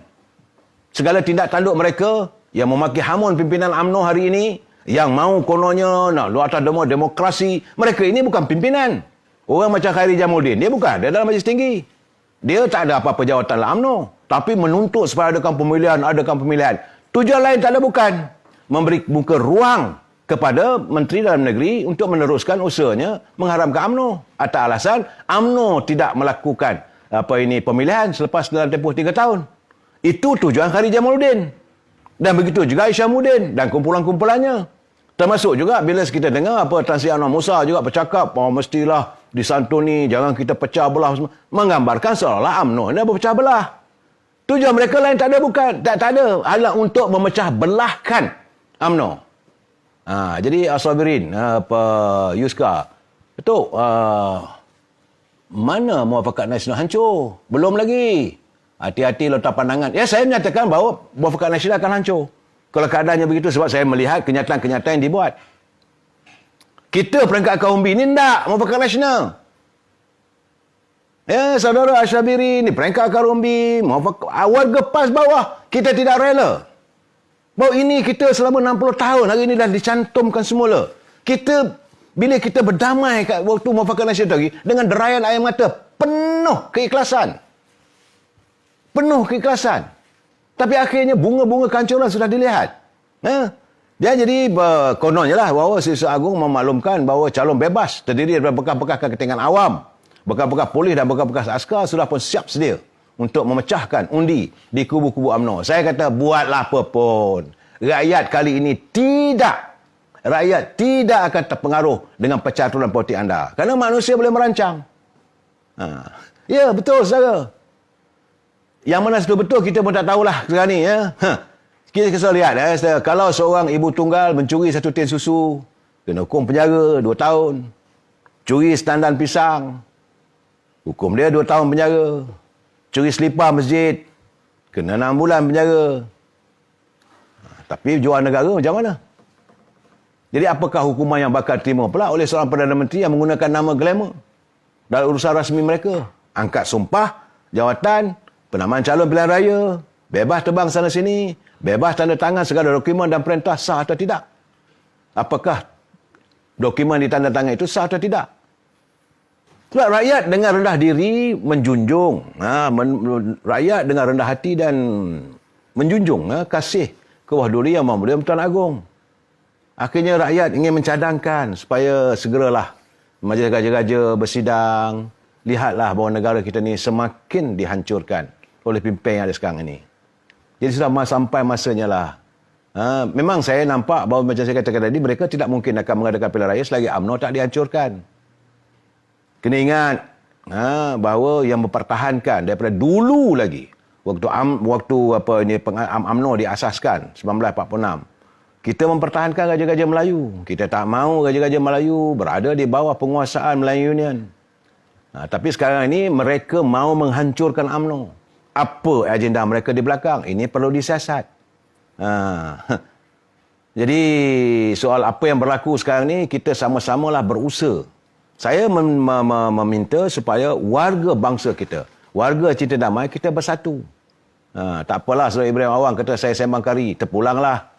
Segala tindak tanduk mereka yang memaki hamun pimpinan UMNO hari ini, yang mahu kononnya nak luar atas demokrasi, mereka ini bukan pimpinan. Orang macam Khairi Jamuddin, dia bukan, dia dalam majlis tinggi. Dia tak ada apa-apa jawatan dalam UMNO, tapi menuntut supaya adakan pemilihan. Tujuan lain tak ada bukan. Memberi muka ruang kepada Menteri Dalam Negeri untuk meneruskan usahanya mengharamkan UMNO. Atas alasan UMNO tidak melakukan pemilihan selepas dalam tempoh 3 tahun. Itu tujuan Khairi Jamuddin. Dan begitu juga Isyamuddin dan kumpulan-kumpulannya. Termasuk juga bila kita dengar Tan Sri Anwar Musa juga bercakap mestilah disantuni, jangan kita pecah belah. Menggambarkan seolah-olah UMNO ini berpecah belah. Tujuan mereka lain tak ada bukan. Tak ada. Adalah untuk memecah belahkan UMNO. Jadi Asabirin, Yuska. Betul. Mana Muafakat Nasional hancur? Belum lagi. Hati-hati letak pandangan. Ya, saya menyatakan bahawa Muafakat Nasional akan hancur. Kalau keadaannya begitu sebab saya melihat kenyataan-kenyataan yang dibuat. Kita peringkat kaum umbi ni tak Muafakat Nasional. Ya, saudara Asyabiri ni peringkat Karumbi, warga PAS bawah, kita tidak rela. Bahawa ini kita selama 60 tahun hari ini dah dicantumkan semula. Bila kita berdamai kat waktu Muafakat Nasional lagi, dengan derayan air mata, penuh keikhlasan. Penuh keikhlasan. Tapi akhirnya bunga-bunga kehancuran sudah dilihat. Dia jadi kononnya lah bahawa Siswa Agung memaklumkan bahawa calon bebas terdiri daripada bekas-bekas ketinggalan awam, bekas-bekas polis dan bekas-bekas askar sudah pun siap sedia untuk memecahkan undi di kubu-kubu UMNO. Saya kata buatlah apa pun. Rakyat kali ini rakyat tidak akan terpengaruh dengan percaturan politik anda. Kerana manusia boleh merancang. Ya, betul saudara. Yang mana itu betul kita pun tak tahulah sekarang ni. Ya. Kita kisah lihat. Kalau seorang ibu tunggal mencuri satu tin susu, kena hukum penjara 2 tahun. Curi setandan pisang, hukum dia 2 tahun penjara. Curi selipar masjid, kena 6 bulan penjara. Tapi jual negara macam mana? Jadi apakah hukuman yang bakal terima pula oleh seorang Perdana Menteri yang menggunakan nama glamour dalam urusan rasmi mereka? Angkat sumpah, jawatan, penamaan calon pilihan raya, bebas terbang sana sini, bebas tanda tangan segala dokumen dan perintah sah atau tidak? Apakah dokumen ditandatangan itu sah atau tidak? Sebab rakyat dengan rendah diri menjunjung. Rakyat dengan rendah hati dan menjunjung kasih ke Wahduri Yang Maha Mulia Tuan Agong. Akhirnya rakyat ingin mencadangkan supaya segeralah majlis raja-raja bersidang. Lihatlah bahawa negara kita ni semakin dihancurkan oleh pimpin yang ada sekarang ini. Jadi sudah sampai masanya lah. Memang saya nampak bahawa macam saya katakan tadi, mereka tidak mungkin akan mengadakan pilihan raya selagi UMNO tak dihancurkan. Kena ingat bahawa yang mempertahankan daripada dulu lagi, waktu UMNO diasaskan 1946, kita mempertahankan Raja-Raja Melayu. Kita tak mahu Raja-Raja Melayu berada di bawah penguasaan Melayu Union. Tapi sekarang ini mereka mahu menghancurkan UMNO. Apa agenda mereka di belakang? Ini perlu disiasat. Jadi soal apa yang berlaku sekarang ni, kita sama-samalah berusaha. Saya meminta supaya warga bangsa kita, warga cinta damai, kita bersatu. Tak apalah Saudara Ibrahim Awang kata saya sembang kari, terpulanglah.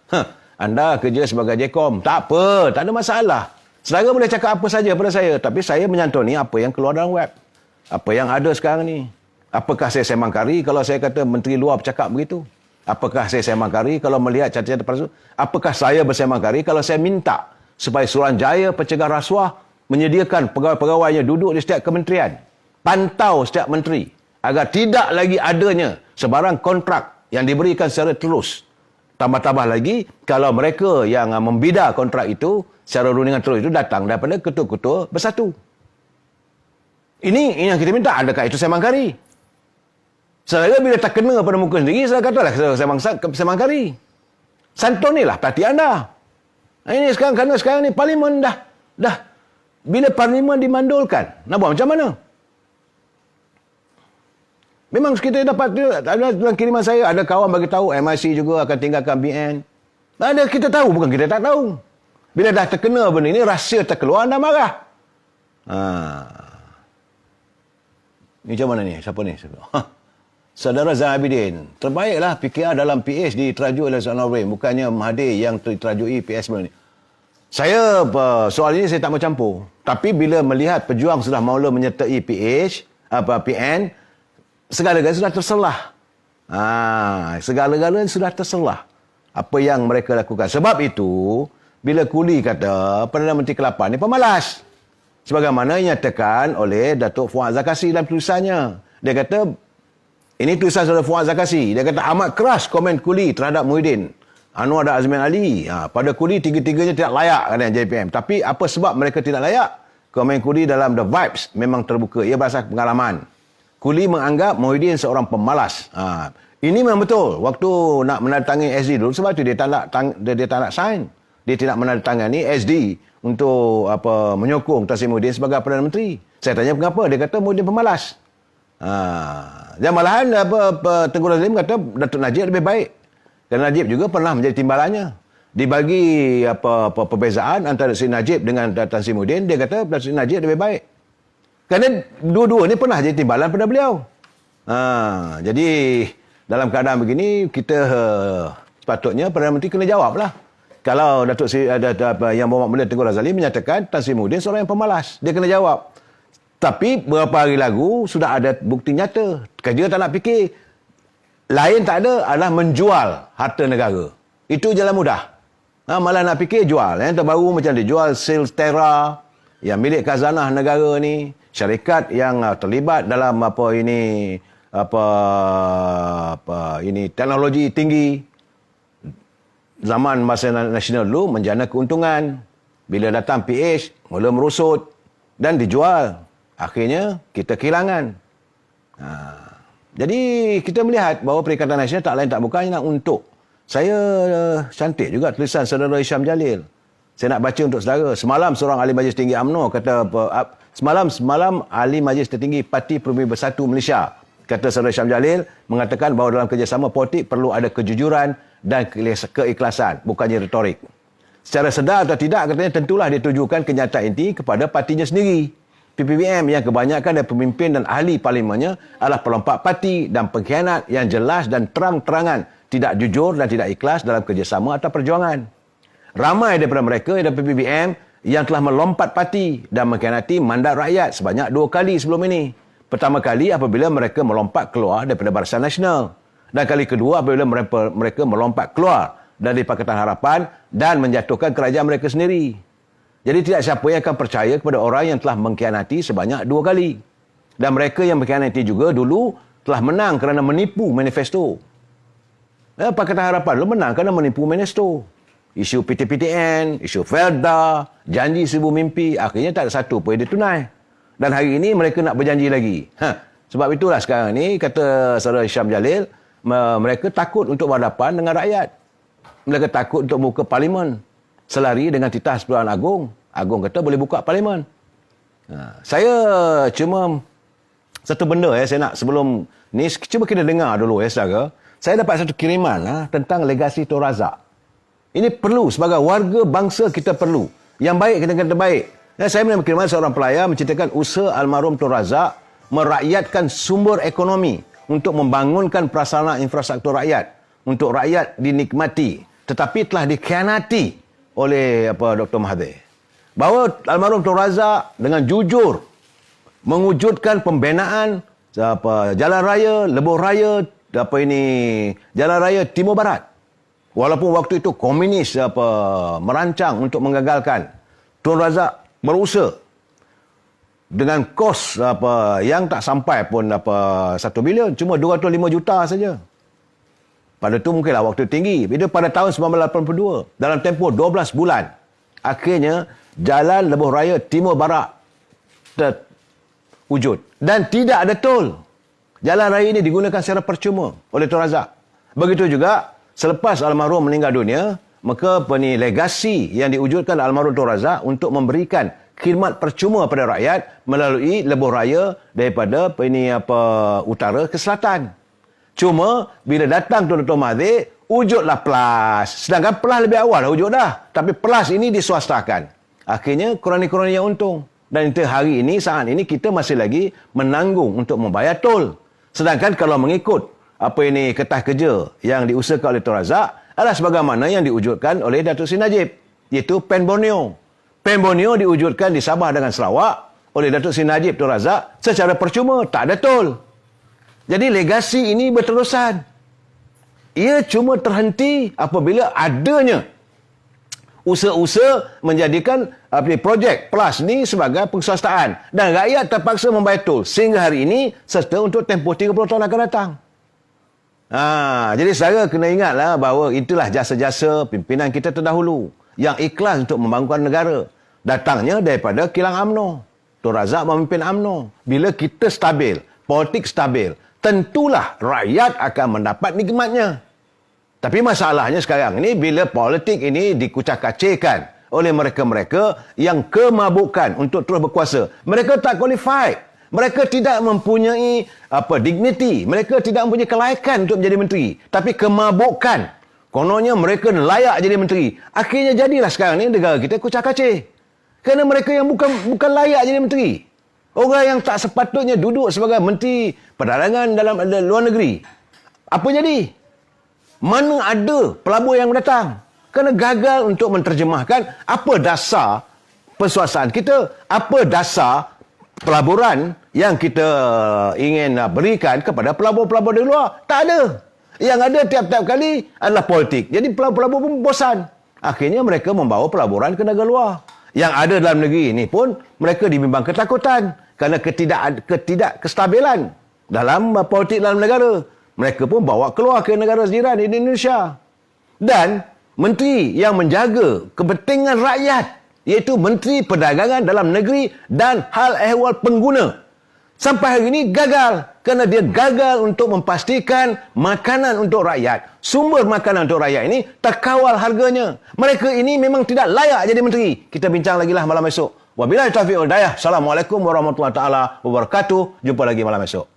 Anda kerja sebagai JKOM. Tak apa, tak ada masalah. Saudara boleh cakap apa saja pada saya, tapi saya menyantuni apa yang keluar dalam web. Apa yang ada sekarang ni. Apakah saya sembang kari kalau saya kata menteri luar bercakap begitu? Apakah saya sembang kari kalau melihat cacat-cacat palsu? Apakah saya bersembang kari kalau saya minta supaya Suruhanjaya Pencegah Rasuah menyediakan pegawai-pegawainya duduk di setiap kementerian, pantau setiap menteri agar tidak lagi adanya sebarang kontrak yang diberikan secara terus. Tambah-tambah lagi, kalau mereka yang membida kontrak itu secara rundingan terus itu datang daripada ketua-ketua bersatu. Ini yang kita minta. Adakah itu sembang kari? Saudara bila tak kena pada muka sendiri, saya katalah sembang kari. Santunilah parti anda. Ini sekarang, kerana sekarang ni parlimen dah bila parlimen dimandulkan, nak buat macam mana? Memang kita dapat dalam kiriman saya, ada kawan bagi tahu MIC juga akan tinggalkan BN. Ada kita tahu, bukan kita tak tahu. Bila dah terkena benda ini, rahsia terkeluar, anda marah. Ni macam mana ni? Siapa ni? Saudara Zain Abidin. Terbaiklah PKR dalam PH diteraju oleh Saudara Nordin. Bukannya Mahathir yang terajui PS benda ni. Saya, soal ini saya tak mau campur. Tapi bila melihat pejuang sudah mula menyertai PN, segala-galanya sudah terselah. Segala-galanya sudah terselah. Apa yang mereka lakukan. Sebab itu, bila Kuli kata, Perdana Menteri ke-8 ni pemalas. Sebagaimana yang nyatakan oleh Datuk Fuad Zakasi dalam tulisannya. Dia kata, ini tulisan saudara Fuad Zakasi. Dia kata, amat keras komen Kuli terhadap Muhyiddin, Anwar dan Azmin Ali. Pada Kuli, tiga-tiganya tidak layak katanya jadi PM. Tapi apa sebab mereka tidak layak? Komen Kuli dalam The Vibes memang terbuka. Ia berdasarkan pengalaman. Kuli menganggap Muhyiddin seorang pemalas. Ini memang betul. Waktu nak menandatangani SD dulu, sebab itu dia tak nak sign. Dia tidak menandatangani SD untuk menyokong Tan Sri Muhyiddin sebagai Perdana Menteri. Saya tanya kenapa? Dia kata Muhyiddin pemalas. Dan malahan Tengku Razlim kata Datuk Najib lebih baik. Dan Najib juga pernah menjadi timbalannya. Dibagi perbezaan antara Sri Najib dengan Tan Sri Muhyiddin, dia kata Sri Najib lebih baik. Kerana dua-dua ni pernah jadi timbalan pada beliau. Jadi dalam keadaan begini, kita sepatutnya Perdana Menteri kena jawab lah. Kalau Datuk Yang Berhormat Mulia Tengku Razali menyatakan Tan Sri Muhyiddin seorang yang pemalas, dia kena jawab. Tapi beberapa hari lalu sudah ada bukti nyata. Dia tak nak fikir. Lain tak ada adalah menjual harta negara. Itu jalan mudah. Malah nak fikir jual. Yang terbaru macam dia jual Silterra yang milik khazanah negara ni, syarikat yang terlibat dalam teknologi tinggi. Zaman masa nasional dulu menjana keuntungan. Bila datang PH mula merosot dan dijual. Akhirnya kita kehilangan. Jadi kita melihat bahawa Perikatan Nasional tak lain tak bukan nak untuk. Saya cantik juga tulisan saudara Hisham Jalil. Saya nak baca untuk saudara. Semalam seorang ahli Majlis Tinggi UMNO kata semalam ahli Majlis Tertinggi Parti Peribumi Bersatu Malaysia kata saudara Hisham Jalil mengatakan bahawa dalam kerjasama politik perlu ada kejujuran dan keikhlasan, bukannya retorik. Secara sedar atau tidak katanya tentulah ditujukan kenyataan inti kepada partinya sendiri. PPBM yang kebanyakan dari pemimpin dan ahli parlimennya adalah pelompak parti dan pengkhianat yang jelas dan terang-terangan tidak jujur dan tidak ikhlas dalam kerjasama atau perjuangan. Ramai daripada mereka dalam PPBM yang telah melompat parti dan mengkhianati mandat rakyat sebanyak 2 kali sebelum ini. Pertama kali apabila mereka melompat keluar daripada Barisan Nasional. Dan kali kedua apabila mereka melompat keluar dari Pakatan Harapan dan menjatuhkan kerajaan mereka sendiri. Jadi tidak siapa yang akan percaya kepada orang yang telah mengkhianati sebanyak 2 kali. Dan mereka yang mengkhianati juga dulu telah menang kerana menipu manifesto. Pakatan Harapan dulu menang kerana menipu manifesto. Isu PTPTN, isu Felda, janji 1000 mimpi, akhirnya tak ada satu pun yang ditunai. Dan hari ini mereka nak berjanji lagi. Sebab itulah sekarang ni, kata saudara Hisham Jalil, mereka takut untuk berhadapan dengan rakyat. Mereka takut untuk buka parlimen. Selari dengan titah Persatuan Agong. Agong kata boleh buka parlimen. Saya cuma satu benda saya nak sebelum ni, cuba kita dengar dulu saudara. Saya dapat satu kiriman tentang legasi Tun Razak. Ini perlu sebagai warga bangsa, kita perlu. Yang baik kita kata baik. Saya menerima kiriman seorang pelayar menceritakan usaha almarhum Tun Razak merakyatkan sumber ekonomi untuk membangunkan prasarana infrastruktur rakyat untuk rakyat dinikmati, tetapi telah dikhianati oleh Dr. Mahathir. Bahawa almarhum Tun Razak dengan jujur mewujudkan pembinaan jalan raya, lebuh raya, jalan raya Timur Barat. Walaupun waktu itu komunis merancang untuk menggagalkan, Tun Razak berusaha dengan kos yang tak sampai pun 1 bilion, cuma 205 juta saja. Pada itu mungkinlah waktu tinggi. Itu pada tahun 1982. Dalam tempoh 12 bulan. Akhirnya, jalan lebuh raya Timur Barat terwujud. Dan tidak ada tol. Jalan raya ini digunakan secara percuma oleh Tun Razak. Begitu juga, selepas almarhum meninggal dunia, maka legasi yang diwujudkan almarhum Tun Razak untuk memberikan khidmat percuma pada rakyat melalui lebuh raya daripada utara ke selatan. Cuma, bila datang Dr. Mahathir, wujudlah PLAS. Sedangkan PLAS lebih awal dah wujud dah. Tapi PLAS ini diswastakan. Akhirnya, kroni-kroni yang untung. Dan itu hari ini, saat ini, kita masih lagi menanggung untuk membayar tol. Sedangkan kalau mengikut ketah kerja yang diusahakan oleh Tun Razak, adalah sebagaimana yang diwujudkan oleh Datuk Seri Najib. Iaitu Pen Borneo. Pen Borneo diwujudkan di Sabah dengan Sarawak oleh Datuk Seri Najib Tun Razak secara percuma, tak ada tol. Jadi legasi ini berterusan. Ia cuma terhenti apabila adanya usaha-usaha menjadikan projek PLAS ni sebagai penguasaan. Dan rakyat terpaksa membayar tol sehingga hari ini serta untuk tempoh 30 tahun akan datang. Jadi saya kena ingatlah bahawa itulah jasa-jasa pimpinan kita terdahulu yang ikhlas untuk membangunkan negara. Datangnya daripada kilang UMNO. Tun Razak memimpin UMNO. Bila kita stabil, politik stabil, tentulah rakyat akan mendapat nikmatnya. Tapi masalahnya sekarang ini bila politik ini dikucak-kacirkan oleh mereka-mereka yang kemabukan untuk terus berkuasa. Mereka tak qualified. Mereka tidak mempunyai dignity. Mereka tidak mempunyai kelayakan untuk menjadi menteri. Tapi kemabukan. Kononnya mereka layak jadi menteri. Akhirnya jadilah sekarang ini negara kita kucak-kacir. Kerana mereka yang bukan layak jadi menteri. Orang yang tak sepatutnya duduk sebagai Menteri Perdagangan dalam luar negeri. Apa jadi? Mana ada pelabur yang datang? Kerana gagal untuk menterjemahkan apa dasar persuasaan kita, apa dasar pelaburan yang kita ingin berikan kepada pelabur-pelabur di luar. Tak ada. Yang ada tiap-tiap kali adalah politik. Jadi pelabur-pelabur pun bosan. Akhirnya mereka membawa pelaburan ke negara luar. Yang ada dalam negeri ini pun mereka dibimbang ketakutan kerana ketidakkestabilan dalam politik dalam negara. Mereka pun bawa keluar ke negara jiran di Indonesia. Dan menteri yang menjaga kepentingan rakyat, iaitu Menteri Perdagangan Dalam Negeri dan Hal Ehwal Pengguna, sampai hari ini gagal kerana dia gagal untuk memastikan makanan untuk rakyat, sumber makanan untuk rakyat ini terkawal harganya. Mereka ini memang tidak layak jadi menteri. Kita bincang lagi lah malam esok. Wabillahi taufiq wal hidayah. Assalamualaikum warahmatullahi taala wabarakatuh. Jumpa lagi malam esok.